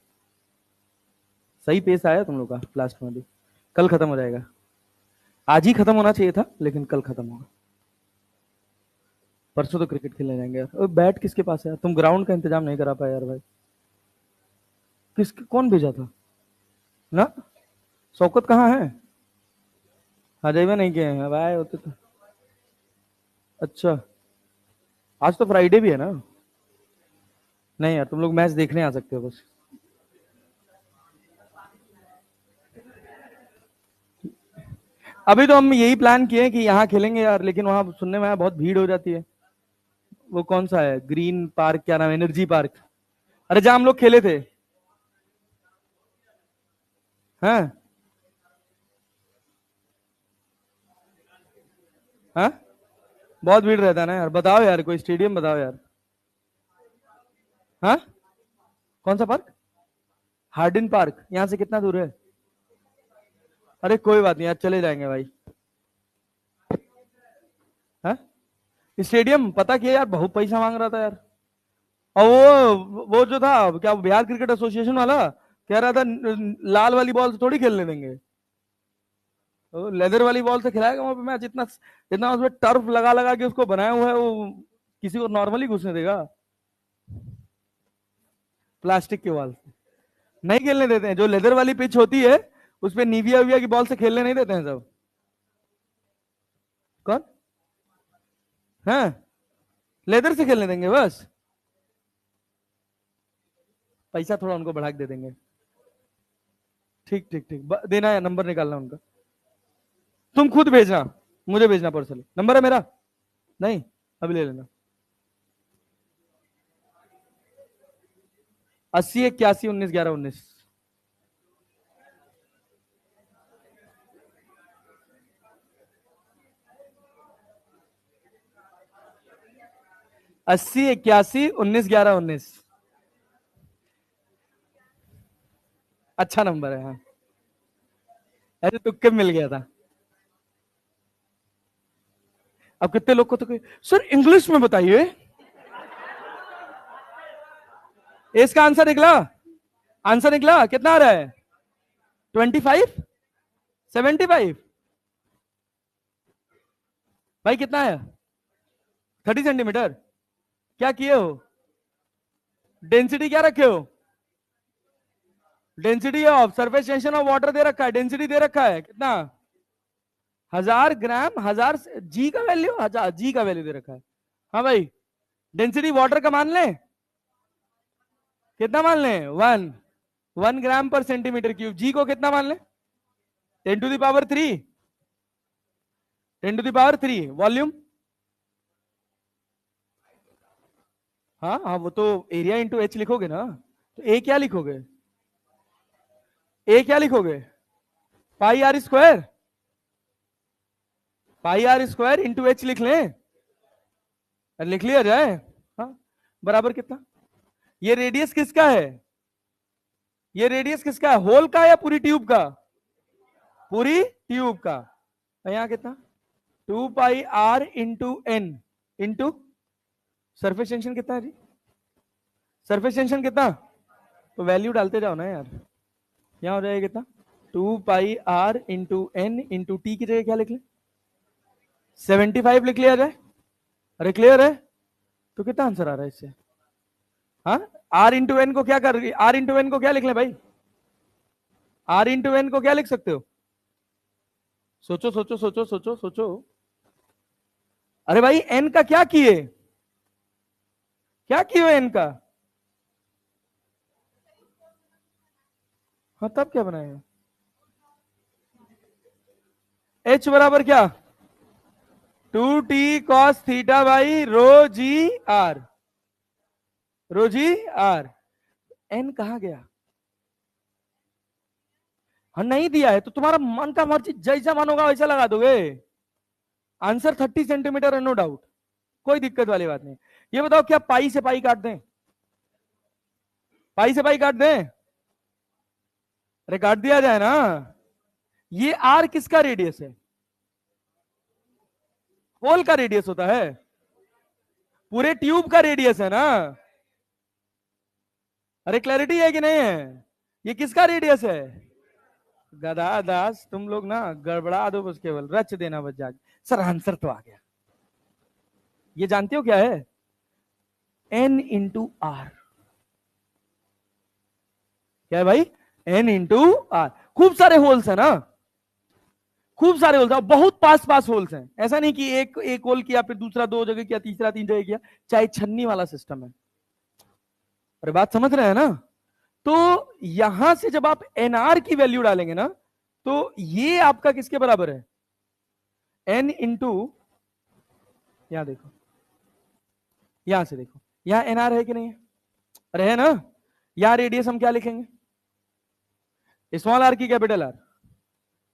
Speaker 1: सही पेस आया तुम लोग का लास्ट में भी, कल खत्म हो जाएगा। आज ही खत्म होना चाहिए था लेकिन कल खत्म होगा। परसों तो क्रिकेट खेलने जाएंगे यार। बैट किसके पास है यार, तुम ग्राउंड का इंतजाम नहीं करा पाए यार भाई। कौन भेजा था ना, शौकत कहाँ है, अजय में नहीं गए हैं भाई होते तो। अच्छा, आज तो फ्राइडे भी है ना। नहीं यार, तुम लोग मैच देखने आ सकते हो बस। अभी तो हम यही प्लान किए कि यहाँ खेलेंगे यार, लेकिन वहां सुनने में आया बहुत भीड़ हो जाती है। वो कौन सा है, ग्रीन पार्क, क्या नाम, एनर्जी पार्क, अरे जहां हम लोग खेले थे। हाँ हाँ, बहुत भीड़ रहता है ना यार, बताओ यार कोई स्टेडियम बताओ यार। हाँ, कौन सा पार्क, हार्डिन पार्क, यहाँ से कितना दूर है। अरे कोई बात नहीं यार, चले जाएंगे भाई। हाँ, स्टेडियम पता किया यार, बहुत पैसा मांग रहा था यार। और वो जो था क्या, बिहार क्रिकेट एसोसिएशन वाला कह रहा था लाल वाली बॉल से थोड़ी खेलने देंगे, तो लेदर वाली बॉल से खिलाएगा वहां पे मैच। इतना इतना उसमें टर्फ लगा लगा के उसको बनाया हुआ है, वो किसी को नॉर्मली घुसने देगा, प्लास्टिक के बॉल से नहीं खेलने देते हैं। जो लेदर वाली पिच होती है उस पर निविया विया की बॉल से खेलने नहीं देते हैं सब। कौन, हाँ, लेदर से खेलने देंगे बस, पैसा थोड़ा उनको बढ़ा के दे देंगे। ठीक ठीक ठीक, देना है, नंबर निकालना उनका, तुम खुद भेजना, मुझे भेजना पर्सनली, नंबर है मेरा, नहीं अभी ले लेना। 80 81 19 11 19। 80 81 19 11 19, अच्छा नंबर है हाँ। ऐसे तुक्के मिल गया था। अब कितने लोग को तो सर इंग्लिश में बताइए, इसका आंसर निकला, आंसर निकला कितना आ रहा है, 25 75, भाई कितना है, 30 सेंटीमीटर। क्या किए हो, डेंसिटी क्या रखे हो, density of surface tension of water दे रखा है, डेंसिटी दे रखा है कितना, 1000 ग्राम, 1000 जी का वैल्यू, 1000 जी का वैल्यू दे रखा है। हाँ भाई, डेंसिटी वाटर का मान लें, कितना मान लें, 1 ग्राम पर सेंटीमीटर क्यूब। जी को कितना मान लें, 10⁻3, 10⁻3 वॉल्यूम। हाँ हाँ, वो तो एरिया इंटू एच लिखोगे ना, तो ए क्या लिखोगे, ए क्या लिखोगे, pi r square, pi r square into h लिख लें, लिख लिया जाए। हाँ, बराबर कितना, ये रेडियस किसका है, ये रेडियस किसका है, होल का या पूरी ट्यूब का, पूरी ट्यूब का। यहां कितना, 2 pi r into N into surface tension कितना है जी, सरफेस टेंशन कितना, तो वैल्यू डालते जाओ ना यार। यहां हो जाएगा कितना, 2 pi r into N into T की जगह क्या लिख ले, 75 लिख लिया जाए। अरे क्लियर है, तो कितना आंसर आ रहा है इससे। हाँ, आर इंटू एन को क्या कर रही, आर इंटू एन को क्या लिख ले भाई, आर इंटू एन को क्या लिख सकते हो, सोचो सोचो सोचो सोचो सोचो। अरे भाई एन का क्या किए, क्या किए एन का, हाँ तब क्या बनाएगा, एच बराबर क्या, 2t cos theta by rho ji R, rho ji R. N कहां गया, हाँ नहीं दिया है तो तुम्हारा मन का मर्जी, जैसा मन होगा वैसा लगा दोगे। आंसर 30 सेंटीमीटर है, नो डाउट, कोई दिक्कत वाली बात नहीं। ये बताओ क्या पाई से पाई काट दें, पाई से पाई काट दें, अरे काट दिया जाए ना। ये आर किसका रेडियस है, होल का रेडियस होता है, पूरे ट्यूब का रेडियस है ना। अरे क्लैरिटी है कि नहीं है, ये किसका रेडियस है, गधा दास तुम लोग ना गड़बड़ा दो बस, केवल रच देना बस जाके। सर आंसर तो आ गया, ये जानते हो क्या है, एन इंटू आर, क्या है भाई, एन इंटू आर। खूब सारे होल्स है ना, खूब सारे होल्स है, बहुत पास पास होल्स हैं, ऐसा नहीं कि एक एक होल किया फिर दूसरा 2 जगह किया, तीसरा 3 जगह किया, चाहे छन्नी वाला सिस्टम है। अरे बात समझ रहे हैं ना। तो यहां से जब आप एनआर की वैल्यू डालेंगे ना, तो ये आपका किसके बराबर है, एन इंटू, यहां देखो, यहां से देखो, यहां एनआर है कि नहीं है, अरे है ना। यहां रेडियस हम क्या लिखेंगे, स्मॉल आर की कैपिटल आर,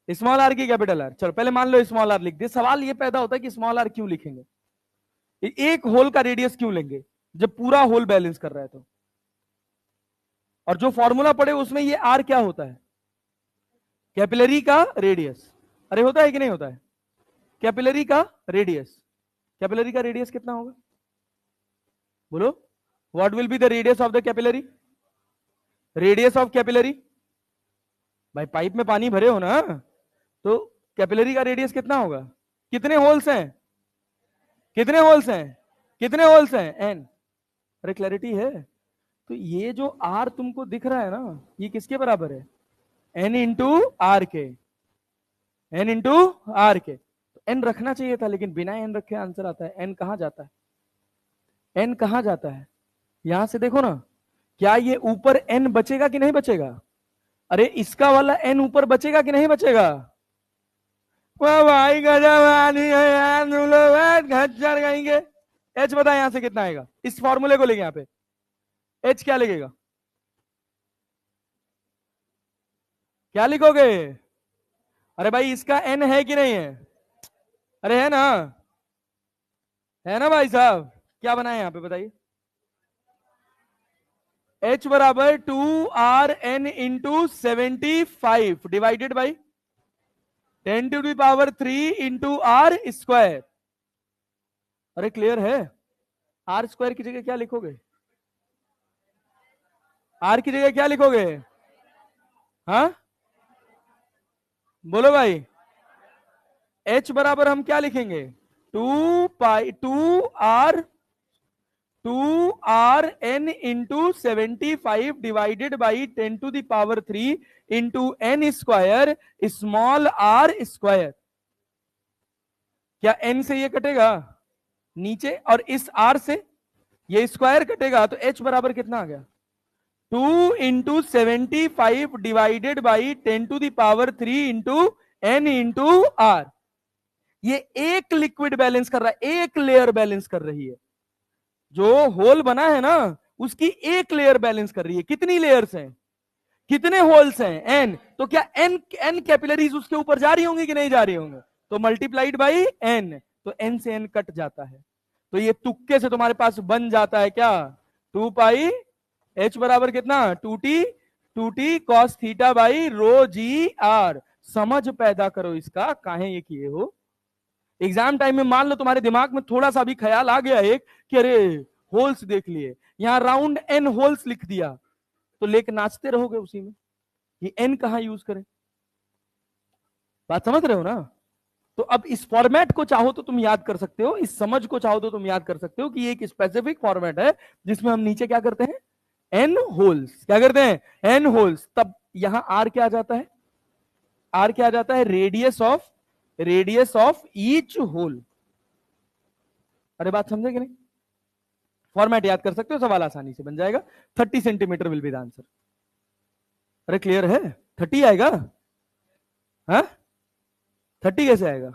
Speaker 1: स्मॉल आर की कैपिटल आर। चलो पहले मान लो स्मॉल आर लिख दे, सवाल ये पैदा होता है कि स्मॉल आर क्यों लिखेंगे, एक होल का रेडियस क्यों लेंगे जब पूरा होल बैलेंस कर रहा है तो। और जो फॉर्मूला पढ़े उसमें ये आर क्या होता है, कैपिलरी का रेडियस। अरे होता है कि नहीं होता है, कैपिलरी का रेडियस, कैपिलरी का रेडियस कितना होगा, बोलो, what will be the radius of the capillary, radius of capillary, भाई पाइप में पानी भरे हो ना, तो कैपिलरी का रेडियस कितना होगा, कितने होल्स हैं, कितने होल्स हैं, कितने होल्स हैं, एन। अरे क्लैरिटी है, तो ये जो आर तुमको दिख रहा है ना, ये किसके बराबर है, एन इंटू आर के, एन इंटू आर के। तो एन रखना चाहिए था, लेकिन बिना एन रखे आंसर आता है। एन कहां जाता है, एन कहां जाता है, यहां से देखो ना, क्या ये ऊपर एन बचेगा कि नहीं बचेगा, अरे इसका वाला एन ऊपर बचेगा कि नहीं बचेगा। वाह भाई गजब आदमी है यार तुम लोग, घच्चर कहेंगे। एच बता यहां से कितना आएगा, इस फॉर्मूले को लेके यहां पे एच क्या लगेगा, क्या लिखोगे, अरे भाई इसका एन है कि नहीं है, अरे है ना भाई साहब, क्या बनाए यहां पे बताइए, एच बराबर 2 RN into 75 divided by 10⁻³ into R square. अरे क्लियर है, आर स्क्वायर की जगह क्या लिखोगे, आर की जगह क्या लिखोगे, हाँ बोलो भाई, एच बराबर हम क्या लिखेंगे, 2 RN into 75 divided by 10⁻³ into N square small R square. क्या एन से ये कटेगा नीचे, और इस आर से ये स्क्वायर कटेगा, तो एच बराबर कितना आ गया, 2 × 75 divided by 10⁻³ into N into R. ये एक लिक्विड बैलेंस कर रहा है, एक लेयर बैलेंस कर रही है, जो होल बना है ना उसकी एक लेयर बैलेंस कर रही है। कितनी लेयर्स हैं, कितने होल्स हैं, एन, तो क्या एन एन कैपिलरीज उसके ऊपर जा रही होंगी कि नहीं जा रही होंगे, तो मल्टीप्लाइड बाई एन, तो एन से एन कट जाता है, तो ये तुक्के से तुम्हारे पास बन जाता है क्या, 2 पाई एच बराबर कितना, 2t cos theta by rho ji R. समझ पैदा करो इसका, काहे ये किए हो। एग्जाम टाइम में मान लो तुम्हारे दिमाग में थोड़ा सा भी ख्याल आ गया एक कि अरे होल्स देख लिए, यहां राउंड एन होल्स लिख दिया, तो लेके नाचते रहोगे उसी में, ये एन कहां यूज करें। बात समझ रहे हो ना। तो अब इस फॉर्मेट को चाहो तो तुम याद कर सकते हो, इस समझ को चाहो तो तुम याद कर सकते हो कि ये एक स्पेसिफिक फॉर्मेट है जिसमें हम नीचे क्या करते हैं, एन होल्स, क्या करते हैं, एन होल्स। तब यहां आर क्या आ जाता है, आर क्या आ जाता है, रेडियस ऑफ ईच होल। अरे बात समझे कि नहीं, फॉर्मेट याद कर सकते हो, सवाल आसानी से बन जाएगा। 30 centimetre will be the answer. अरे क्लियर है, 30 आएगा, हाँ 30 कैसे आएगा।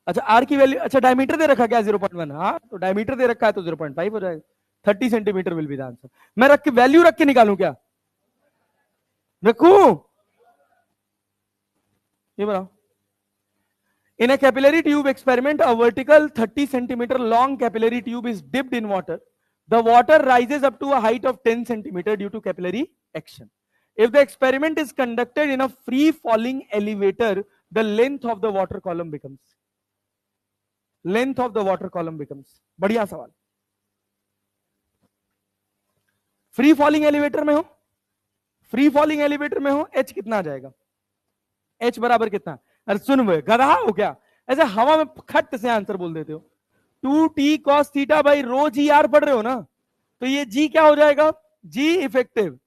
Speaker 1: अच्छा आर की वैल्यू, अच्छा डायमीटर दे रखा क्या 0.1, हाँ तो डायमीटर दे रखा है तो 0.5 हो जाएगा। 30 centimetre will be the answer. मैं रख के वैल्यू रख के निकालूं क्या, रखूं, ये बताओ। In a capillary tube experiment, a vertical 30 centimeter long capillary tube is dipped in water. The water rises up to a height of 10 centimeter due to capillary action. If the experiment is conducted in a free falling elevator, the length of the water column becomes. Length of the water column becomes. बढ़िया सवाल। Free falling elevator में हो, free falling elevator में हो, H कितना आ जाएगा, H बराबर कितना। अरे सुन वे गधा हो क्या, ऐसे हवा में खट से आंसर बोल देते हो। 2t cos theta by rho ji R पढ़ रहे हो ना, तो ये जी क्या हो जाएगा, जी इफेक्टिव।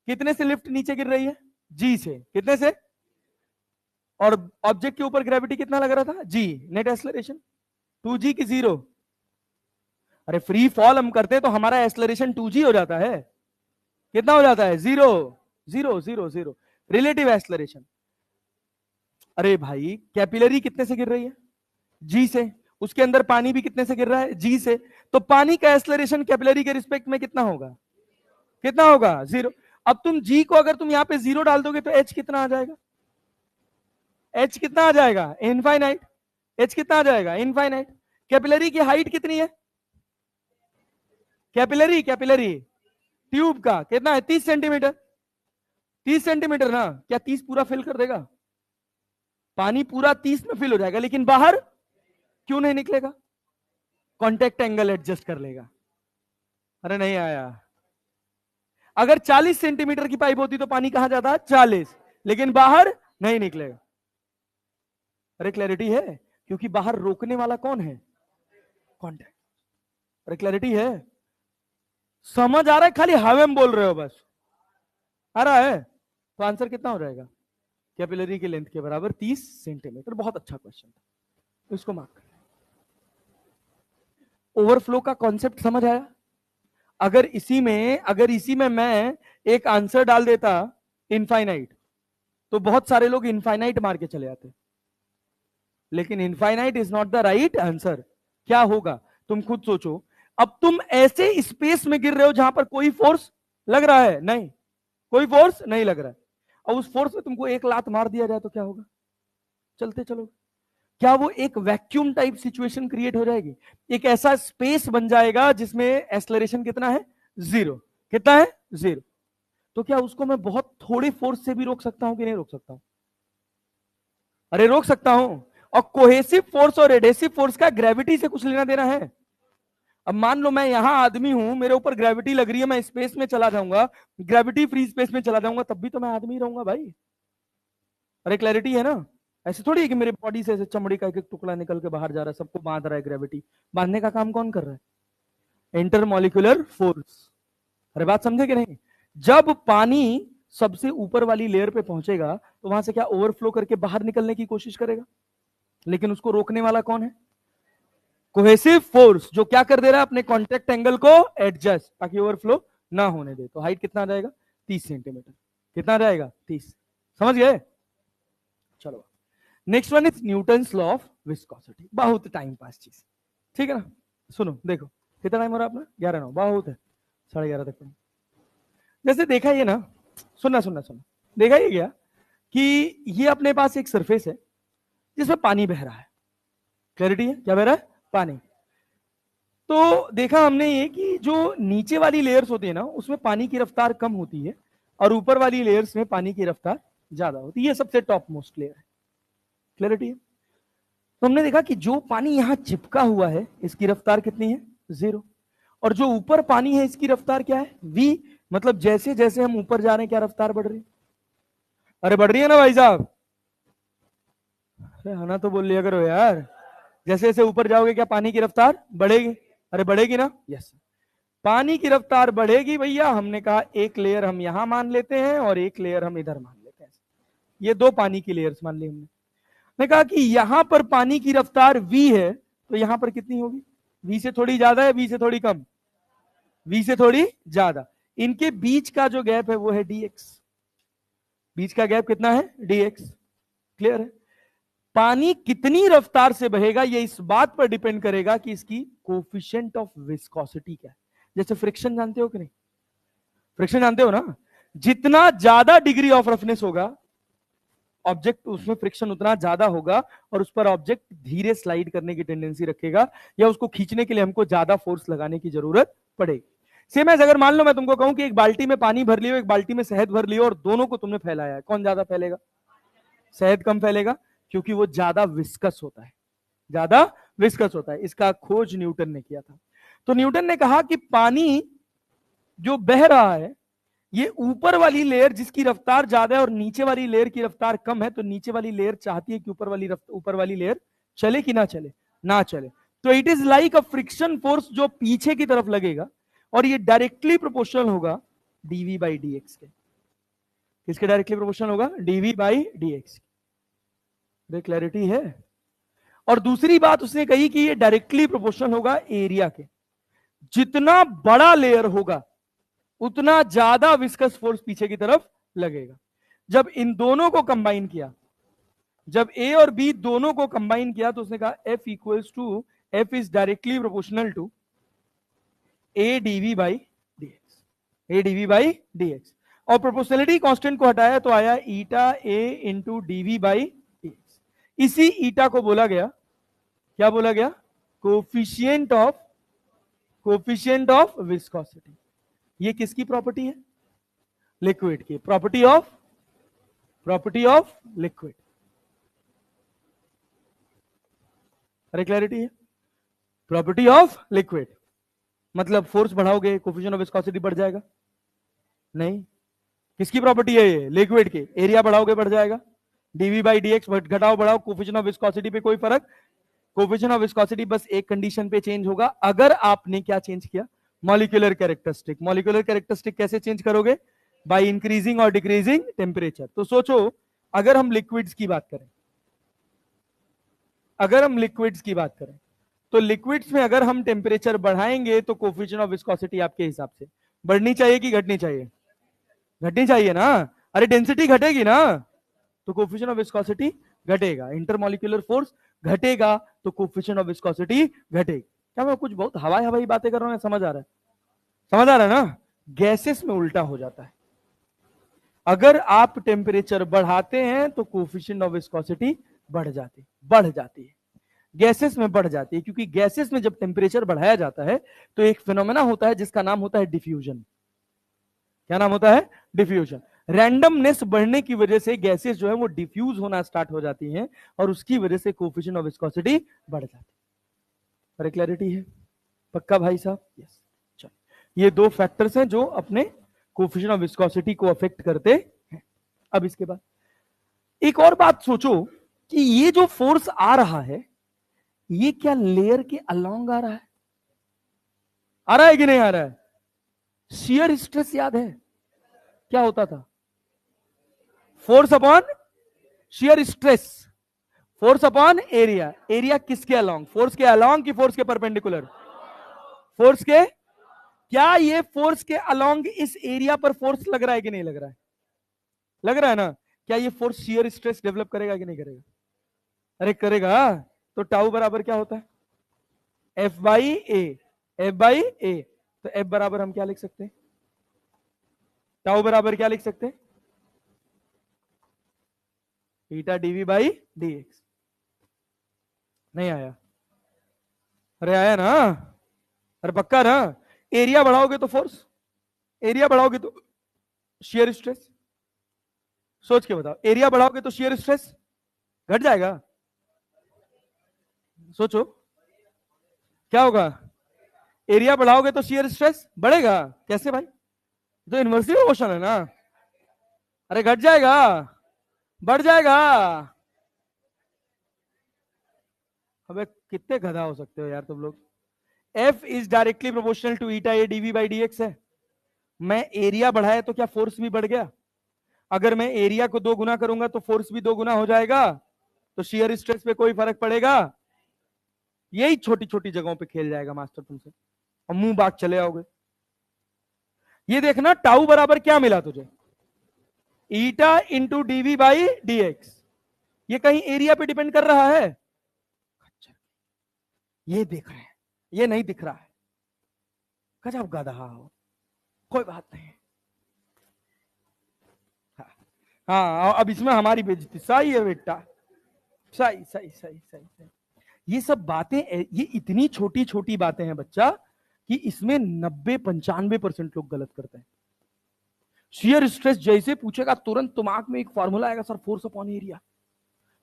Speaker 1: कितने से लिफ्ट नीचे गिर रही है, जी से, कितने से, और ऑब्जेक्ट के ऊपर ग्रेविटी कितना लग रहा था, जी, नेट एक्सेलरेशन 2g की 0। अरे फ्री फॉल हम करते हैं तो हमारा एक्सेलरेशन 2g हो जाता है, कितना हो जाता है, 0 0 0 0, रिलेटिव एक्सेलरेशन। अरे भाई कैपिलरी कितने से गिर रही है, जी से, उसके अंदर पानी भी कितने से गिर रहा है, जी से, तो पानी का एक्सेलरेशन कैपिलरी के रिस्पेक्ट में कितना होगा, कितना होगा, 0। अब तुम जी को अगर तुम यहां पे 0 डाल दोगे तो एच कितना आ जाएगा, एच कितना आ जाएगा, इनफाइनाइट। एच कितना आ जाएगा, इनफाइनाइट। कैपिलरी की हाइट कितनी है, कैपिलरी कैपिलरी ट्यूब का कितना है, 30 सेंटीमीटर, 30 सेंटीमीटर ना, क्या 30 पूरा फिल कर देगा, पानी पूरा 30 में फिल हो जाएगा, लेकिन बाहर क्यों नहीं निकलेगा, कॉन्टेक्ट एंगल एडजस्ट कर लेगा। अरे नहीं आया। अगर 40 सेंटीमीटर की पाइप होती तो पानी कहां जाता, 40, लेकिन बाहर नहीं निकलेगा। अरे क्लैरिटी है, क्योंकि बाहर रोकने वाला कौन है, कॉन्टेक्ट। अरे क्लैरिटी है, समझ आ रहा है, खाली हवे में बोल रहे हो बस, आ रहा है। तो आंसर कितना हो जाएगा, कैपिलरी की लेंथ के बराबर 30 सेंटीमीटर। बहुत अच्छा क्वेश्चन था, इसको मार्क कर। ओवरफ्लो का कॉन्सेप्ट समझ आया। अगर इसी में मैं एक आंसर डाल देता इनफाइनाइट, तो बहुत सारे लोग इनफाइनाइट मार के चले आते, लेकिन infinite is not the right answer. क्या होगा तुम खुद सोचो। अब तुम ऐसे स्पेस में गिर रहे हो जहां पर कोई फोर्स लग रहा है, नहीं, कोई फोर्स नहीं लग रहा है, और उस फोर्स में तुमको एक लात मार दिया जाए तो क्या होगा, चलते चलो, क्या वो एक वैक्यूम टाइप सिचुएशन क्रिएट हो जाएगी, एक ऐसा स्पेस बन जाएगा जिसमें एक्सेलरेशन कितना है, 0, कितना है, 0। तो क्या उसको मैं बहुत थोड़े फोर्स से भी रोक सकता हूं कि नहीं रोक सकता हूं, अरे रोक सकता हूं। और कोहेसिव फोर्स और एडेसिव फोर्स का ग्रेविटी से कुछ लेना देना है। अब मान लो मैं यहां आदमी हूं, मेरे ऊपर ग्रेविटी लग रही है, मैं स्पेस में चला जाऊंगा, ग्रेविटी फ्री स्पेस में चला जाऊंगा, तब भी तो मैं आदमी रहूंगा भाई। अरे क्लैरिटी है ना, ऐसे थोड़ी है कि मेरे बॉडी से ऐसे चमड़ी का एक एक टुकड़ा निकल के बाहर जा रहा है, सबको बांध रहा है ग्रेविटी। बांधने का काम कौन कर रहा है, इंटरमॉलिक्यूलर फोर्स। अरे बात समझे कि नहीं। जब पानी सबसे ऊपर वाली लेयर पे पहुंचेगा तो वहां से क्या ओवरफ्लो करके बाहर निकलने की कोशिश करेगा, लेकिन उसको रोकने वाला कौन है, कोहेसिव फोर्स, जो क्या कर दे रहा है, अपने कॉन्टेक्ट एंगल को एडजस्ट, ताकि ओवरफ्लो ना होने दे। तो हाइट कितना आ जाएगा, 30 सेंटीमीटर, कितना आ जाएगा, 30। समझ गए, चलो next one is Newton's law of viscosity. बहुत टाइम पास चीज, ठीक है ना। सुनो देखो कितना टाइम हो रहा है अपना, 11:09, बहुत है, 11:30 तक। जैसे देखा ये ना, सुनना सुनना सुनना, देखा ये क्या कि ये अपने पास एक सरफेस है, जिसमें पानी बह रहा है। क्लैरिटी है? क्या बह रहा है? पानी। तो देखा हमने ये कि जो नीचे वाली लेयर्स होती है ना, उसमें पानी की रफ्तार कम होती है और ऊपर वाली लेयर्स में पानी की रफ्तार ज्यादा होती है। ये सबसे टॉप मोस्ट लेयर है। क्लैरिटी है? तो हमने देखा कि जो पानी यहां चिपका हुआ है इसकी रफ्तार कितनी है? 0। और जो ऊपर पानी है इसकी रफ्तार क्या है? v। मतलब जैसे जैसे हम ऊपर जा रहे हैं क्या रफ्तार बढ़ रही है? अरे बढ़ रही है ना भाई साहब? अरे हाँ तो बोल लिया करो यार। जैसे जैसे ऊपर जाओगे क्या पानी की रफ्तार बढ़ेगी? अरे बढ़ेगी ना? यस। पानी की रफ्तार बढ़ेगी भैया। हमने कहा एक लेयर हम यहां मान लेते हैं और एक लेयर हम इधर मान लेते हैं। ये दो पानी की लेयर्स मान ली हमने। मैं कहा कि यहां पर पानी की रफ्तार v है, तो यहां पर कितनी होगी? v से थोड़ी ज्यादा है, v से थोड़ी कम? v से थोड़ी ज्यादा। इनके बीच का जो गैप है वो है dx। बीच का गैप कितना है? dx। क्लियर है? पानी कितनी रफ्तार से बहेगा ये इस बात पर डिपेंड करेगा कि इसकी कोफिशिएंट ऑफ विस्कोसिटी क्या है। जैसे फ्रिक्शन जानते हो कि नहीं? फ्रिक्शन जानते हो ना? जितना ज्यादा डिग्री ऑफ रफनेस होगा ऑब्जेक्ट, उसमें फ्रिक्शन उतना ज्यादा होगा और उस पर ऑब्जेक्ट धीरे स्लाइड करने की टेंडेंसी रखेगा, या उसको खींचने के लिए हमको ज्यादा फोर्स लगाने की जरूरत पड़ेगी। सेम एज अगर मान लो मैं तुमको कहूं कि एक बाल्टी में पानी भर लियो, एक बाल्टी में शहद भर लियो और दोनों को तुमने फैलाया है, कौन ज्यादा फैलेगा? शहद कम फैलेगा, क्योंकि वो ज्यादा विस्कस होता है। ज्यादा विस्कस होता है। इसका खोज न्यूटन ने किया था। तो न्यूटन ने कहा कि पानी जो बह रहा है, ये ऊपर वाली लेयर जिसकी रफ्तार ज्यादा है और नीचे वाली लेयर की रफ्तार कम है, तो नीचे वाली लेयर चाहती है कि ऊपर वाली लेयर चले कि ना चले? ना चले। तो it is like a friction force जो पीछे की तरफ लगेगा, और ये डायरेक्टली प्रोपोर्शनल होगा dv बाई dx के। किसके डायरेक्टली प्रोपोर्शनल होगा? dv by dx। क्लैरिटी है? और दूसरी बात उसने कही कि ये डायरेक्टली प्रोपोर्शनल होगा एरिया के। जितना बड़ा लेयर होगा उतना ज्यादा विस्कस फोर्स पीछे की तरफ लगेगा। जब इन दोनों को कंबाइन किया, जब ए और बी दोनों को कंबाइन किया, तो उसने कहा F equals to F is directly proportional to A DV by DX. A DV by DX. और प्रोपोर्शनलिटी कांस्टेंट को हटाया तो आया eta A into DV by DX. इसी ईटा को बोला गया, क्या बोला गया? Coefficient of viscosity. ये किसकी प्रॉपर्टी है? लिक्विड की प्रॉपर्टी ऑफ लिक्विड। अरे क्लैरिटी है? प्रॉपर्टी ऑफ लिक्विड मतलब फोर्स बढ़ाओगे कोफिशिएंट ऑफ विस्कोसिटी बढ़ जाएगा? नहीं। किसकी प्रॉपर्टी है ये? लिक्विड की। एरिया बढ़ाओगे बढ़ जाएगा। डीवी बाई डीएक्स घटाओ बढ़ाओ, कोफिशिएंट ऑफ विस्कोसिटी पे कोई फर्क? कोफिशिएंट ऑफ विस्कोसिटी बस एक कंडीशन पे चेंज होगा, अगर आपने क्या चेंज किया? Molecular characteristic. मॉलिक्यूलर कैरेक्टरिस्टिक कैसे चेंज करोगे? बाय इंक्रीजिंग और डिक्रीजिंग टेम्परेचर। तो सोचो, अगर हम लिक्विड्स की बात करें, तो लिक्विड्स में अगर हम टेम्परेचर बढ़ाएंगे तो कोफिशिएंट ऑफ विस्कोसिटी आपके हिसाब से बढ़नी चाहिए कि घटनी चाहिए? घटनी चाहिए ना। अरे डेंसिटी घटेगी ना तो कोफिशिएंट ऑफ विस्कोसिटी घटेगा। इंटरमॉलिक्यूलर फोर्स घटेगा तो कोफिशिएंट ऑफ विस्कोसिटी घटेगी। क्या मैं कुछ बहुत हवाई हवाई बातें कर रहा हूं? समझ आ रहा है? समझ आ रहा है ना? गैसेस में उल्टा हो जाता है। अगर आप टेम्परेचर बढ़ाते हैं तो कोफिशिएंट ऑफ विस्कोसिटी बढ़ जाती है। गैसेस में बढ़ जाती है, क्योंकि गैसेस में जब टेम्परेचर बढ़ाया जाता है तो एक फिनोमेना होता है जिसका नाम होता है डिफ्यूजन। क्या नाम होता है? डिफ्यूजन। रैंडमनेस बढ़ने की वजह से गैसेस जो है वो डिफ्यूज होना स्टार्ट हो जाती हैं और उसकी वजह से कोफिशिएंट ऑफ विस्कोसिटी बढ़ जाती है। अरे क्लैरिटी है? पक्का भाई साहब? यस। चलो, ये दो फैक्टर्स हैं जो अपने कोफिशिएंट ऑफ विस्कोसिटी को अफेक्ट करते हैं। अब इसके बाद एक और बात सोचो कि ये जो फोर्स आ रहा है ये क्या लेयर के अलोंग आ रहा है? आ रहा है कि नहीं आ रहा है? शियर स्ट्रेस याद है क्या होता था? Force upon shear stress, force upon area. Area किसके अलोंग? फोर्स के अलोंग कि फोर्स के परपेंडिकुलर? फोर्स के। क्या ये फोर्स के अलोंग इस एरिया पर फोर्स लग रहा है कि नहीं लग रहा है? लग रहा है ना? क्या ये फोर्स शियर स्ट्रेस डेवलप करेगा कि नहीं करेगा? अरे करेगा। तो टाउ बराबर क्या होता है? F by A. F by A. तो एफ बराबर हम क्या लिख सकते हैं? टाउ बराबर क्या लिख सकते हैं? ईटा डीवी बाई डीएक्स। नहीं आया? अरे आया ना? अरे पक्का ना? एरिया बढ़ाओगे तो फोर्स, एरिया बढ़ाओगे तो शियर स्ट्रेस। सोच के बताओ, एरिया बढ़ाओगे तो शियर स्ट्रेस घट जाएगा? सोचो क्या होगा। एरिया बढ़ाओगे तो शियर स्ट्रेस बढ़ेगा। कैसे भाई? तो इन्वर्सली प्रोपोर्शनल है ना। अरे घट जाएगा, बढ़ जाएगा। अबे कितने गधा हो सकते हो यार तुम लोग। F is directly proportional to eta A DV by D X है। मैं एरिया बढ़ाया तो क्या फोर्स भी बढ़ गया? अगर मैं एरिया को 2 गुना करूंगा तो फोर्स भी 2 गुना हो जाएगा। तो शियर स्ट्रेस पे कोई फर्क पड़ेगा? यही छोटी छोटी जगहों पे खेल जाएगा मास्टर तुमसे, और मुंह बाग चले आओगे। ये देखना टाउ बराबर क्या मिला तुझे, eta into DV by D X. ये कहीं एरिया पे डिपेंड कर रहा है? अच्छा, ये देख रहे हैं, ये नहीं दिख रहा है। गजब गधा हो, कोई बात नहीं। हाँ अब इसमें हमारी बेइज्जती। सही है बेटा, सही सही सही सही सही। ये सब बातें, ये इतनी छोटी छोटी बातें हैं बच्चा कि इसमें 90-95% लोग गलत करते हैं। शियर स्ट्रेस जैसे पूछेगा तुरंत दिमाग में एक फॉर्मूला आएगा, सर फोर्स अपॉन एरिया।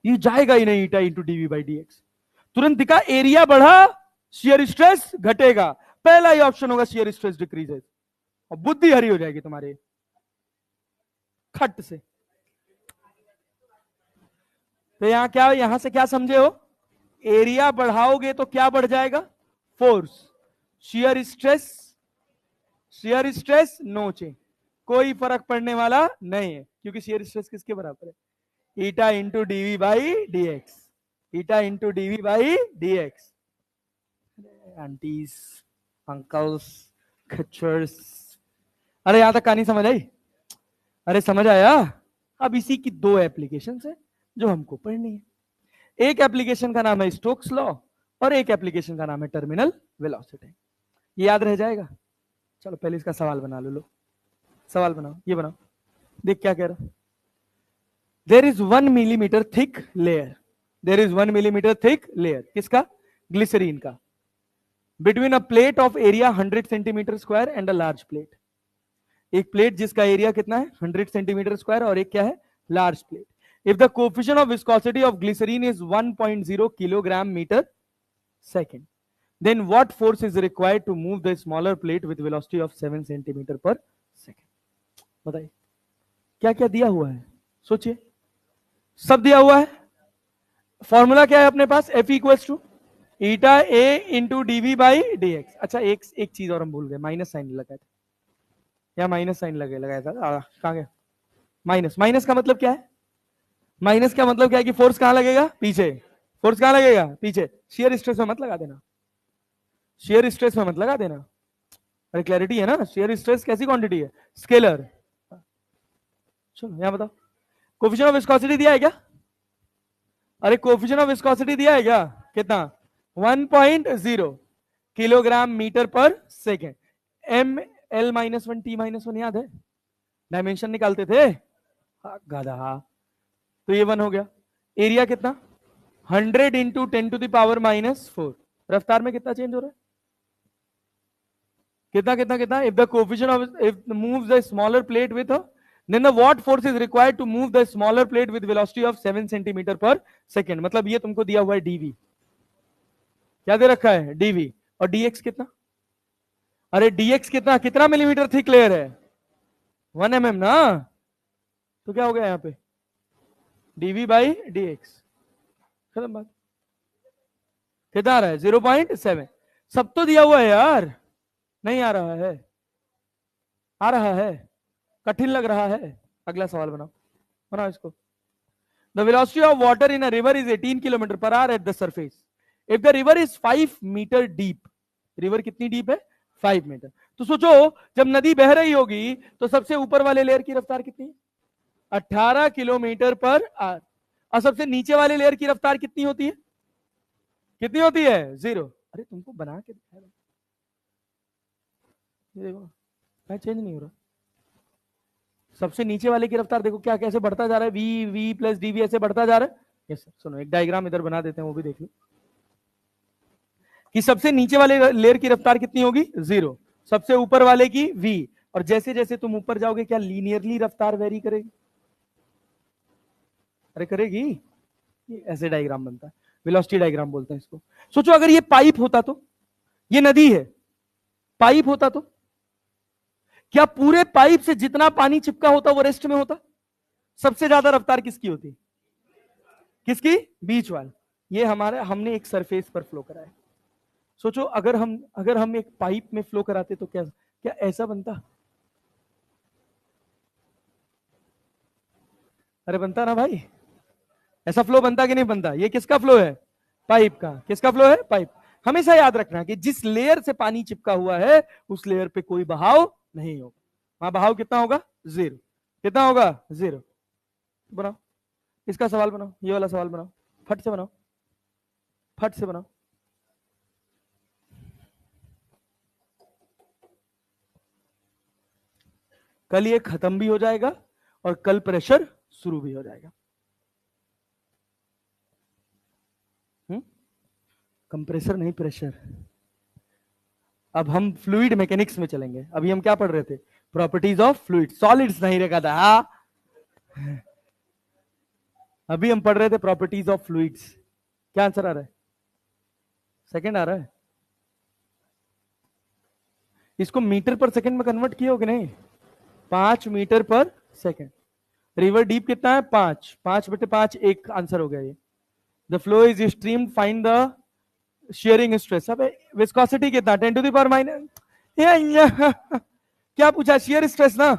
Speaker 1: ये जाएगा ही नहीं, eta into DV by D X. तुरंत दिखा एरिया बढ़ा शियर स्ट्रेस घटेगा, पहला ही ऑप्शन होगा शियर स्ट्रेस डिक्रीजेस, और बुद्धि हरी हो जाएगी तुम्हारी खट से। तो यहां क्या, यहां से क्या समझे हो? एरिया बढ़ाओगे तो क्या बढ़ जाएगा? Force. Shear stress, shear stress no change, कोई फर्क पड़ने वाला नहीं है, क्योंकि शियर स्ट्रेस किसके बराबर है? Eta into DV by D x, eta into DV by D x. Aunties, uncles, खच्चर्स, अरे यहां तक कहानी समझ आई? अरे समझ आया? अब इसी की 2 एप्लीकेशन है जो हमको पढ़नी है। एक एप्लीकेशन का नाम है स्टोक्स लॉ, और एक एप्लीकेशन का नाम है टर्मिनल वेलोसिटी। ये याद रह जाएगा? चलो पहले इसका सवाल बना लो। सवाल बनाओ, ये बनाओ, देख क्या कह रहा। There is 1 millimetre thick layer, there is 1 millimetre thick layer, किसका? ग्लिसरीन का। Between a plate of area 100 centimetre square and a large plate. एक प्लेट जिसका एरिया कितना है? 100 सेंटीमीटर स्क्वायर, और एक क्या है? Large plate. If the coefficient of viscosity of glycerine is 1.0 kilogram metre second, then what force is required to move the smaller plate with velocity of 7 centimetre पर second? बताइए क्या क्या दिया हुआ है, सोचिए। सब दिया हुआ है। फॉर्मूला क्या है अपने पास? F equals to eta A into DV by D X. अच्छा एक चीज और हम भूल गए, माइनस साइन लगाया था, या माइनस साइन लगाया था, कहां गया माइनस? माइनस का मतलब क्या है? माइनस का मतलब क्या है कि फोर्स कहां लगेगा? पीछे। फोर्स कहां लगेगा? पीछे। शियर स्ट्रेस में मत लगा देना, शियर स्ट्रेस में मत लगा देना। अरे क्लैरिटी है ना? शियर स्ट्रेस कैसी क्वांटिटी है? स्केलर। चलो यहां बताओ, कोफिशिएंट ऑफ विस्कोसिटी दिया है क्या? अरे कोफिशिएंट ऑफ विस्कोसिटी दिया है क्या? कितना? 1.0 किलोग्राम मीटर पर सेकेंड। एम एल -1 टी -1 याद है? डायमेंशन निकालते थे। गधा। तो ये 1 हो गया। एरिया कितना? 100 इंटू 10⁻⁻⁴। रफ्तार में कितना चेंज हो रहा है? कितना कितना कितना? If the coefficient of, if moves the smaller plate with, then the what force is required to move the smaller plate with velocity of 7 centimetre पर सेकेंड? मतलब ये तुमको दिया हुआ है डीवी, क्या दे रखा है? डीवी। और डीएक्स कितना? अरे डीएक्स कितना, कितना मिलीमीटर थिक लेयर है? 1 mm ना। तो क्या हो गया यहाँ पे? डीवी बाई डीएक्स, खत्म बात। कितना आ रहा है? 0.7। सब तो दिया हुआ है यार। नहीं आ रहा है? आ रहा है? कठिन लग रहा है? अगला सवाल बनाओ, बनाओ इसको। The velocity of water in a river is 18 km per hour at the surface. If the river is 5 meter deep, river कितनी डीप है? 5 मीटर। तो सोचो जब नदी बह रही होगी तो सबसे ऊपर वाले लेयर की रफ्तार कितनी है? 18 किलोमीटर पर आवर। और सबसे नीचे वाले लेयर की रफ्तार कितनी होती है? कितनी होती है? 0। अरे तुमको बना के दिखाया, देखो चेंज नहीं हो रहा। सबसे नीचे वाले की रफ्तार देखो क्या, कैसे बढ़ता जा रहा है, वी वी प्लस डीवी ऐसे बढ़ता जा रहा है। यस सर, सुनो एक डायग्राम इधर बना देते हैं, वो भी देख लो। कि सबसे नीचे वाले लेयर की रफ्तार कितनी होगी 0, सबसे ऊपर वाले की v, और जैसे जैसे तुम ऊपर जाओगे क्या लीनियरली रफ्तार वेरी करेगी? अरे करेगी। ऐसे डायग्राम बनता है, वेलोसिटी डायग्राम बोलते हैं इसको। सोचो अगर ये पाइप होता तो, ये नदी है, पाइप होता तो क्या पूरे पाइप से जितना पानी चिपका होता वो रेस्ट में होता? सबसे ज्यादा रफ्तार किसकी होती? किसकी? बीच वाला। ये हमारा, हमने एक सरफेस पर फ्लो कराया। सोचो अगर हम एक पाइप में फ्लो कराते तो क्या क्या ऐसा बनता? अरे बनता ना भाई, ऐसा फ्लो बनता कि नहीं बनता? ये किसका फ्लो है? पाइप का। किसका फ्लो है? पाइप। हमेशा याद रखना कि जिस लेयर से पानी चिपका हुआ है उस लेयर पे कोई बहाव नहीं होगा। वहां बहाव कितना होगा? 0। कितना होगा? 0। बनाओ, इसका सवाल बनाओ, ये वाला सवाल बनाओ, फट से बनाओ, फट से बनाओ। कल ये खत्म भी हो जाएगा और कल प्रेशर शुरू भी हो जाएगा। कंप्रेसर नहीं, प्रेशर। अब हम फ्लूइड मैकेनिक्स में चलेंगे। अभी हम क्या पढ़ रहे थे? Properties of fluid. सॉलिड्स नहीं रखा था। अभी हम पढ़ रहे थे प्रॉपर्टीज ऑफ फ्लूइड्स। क्या आंसर आ रहा है? सेकंड आ रहा है। इसको मीटर पर सेकंड में कन्वर्ट किया हो कि नहीं? 5 मीटर पर सेकंड। रिवर डीप कितना है? 5। 5/5 एक आंसर हो गया ये। The flow is stream, find the sharing stress. अब विस्कोसिटी कितना? 10⁻⁻। क्या पूछा? शेयर स्ट्रेस ना,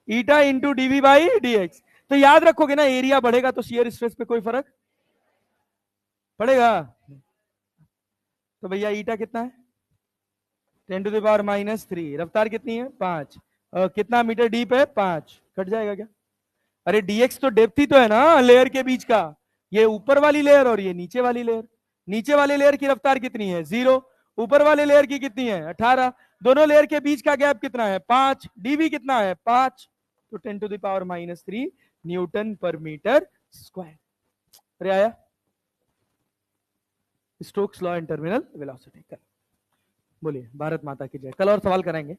Speaker 1: ईटा इंटू dV/dx। तो याद रखोगे ना, एरिया बढ़ेगा तो शेयर स्ट्रेस पे कोई फर्क पड़ेगा। तो भैया ईटा कितना है? 10⁻⁻3। रफ्तार कितनी है? 5। कितना मीटर डीप है? 5। कट जाएगा क्या? अरे dx तो डेप्थ ही तो है ना लेयर के बीच का। ये ऊपर वाली लेयर और ये नीचे वाली लेयर। नीचे वाले लेयर की रफ्तार कितनी है? 0। ऊपर वाले लेयर की कितनी है? 18। दोनों लेयर के बीच का गैप कितना है? 5। डीवी कितना है? 5। तो 10⁻³ न्यूटन पर मीटर स्क्वायर। अरे आया Stokes law and terminal velocity. कल बोलिए भारत माता की जय। कल और सवाल कराएंगे।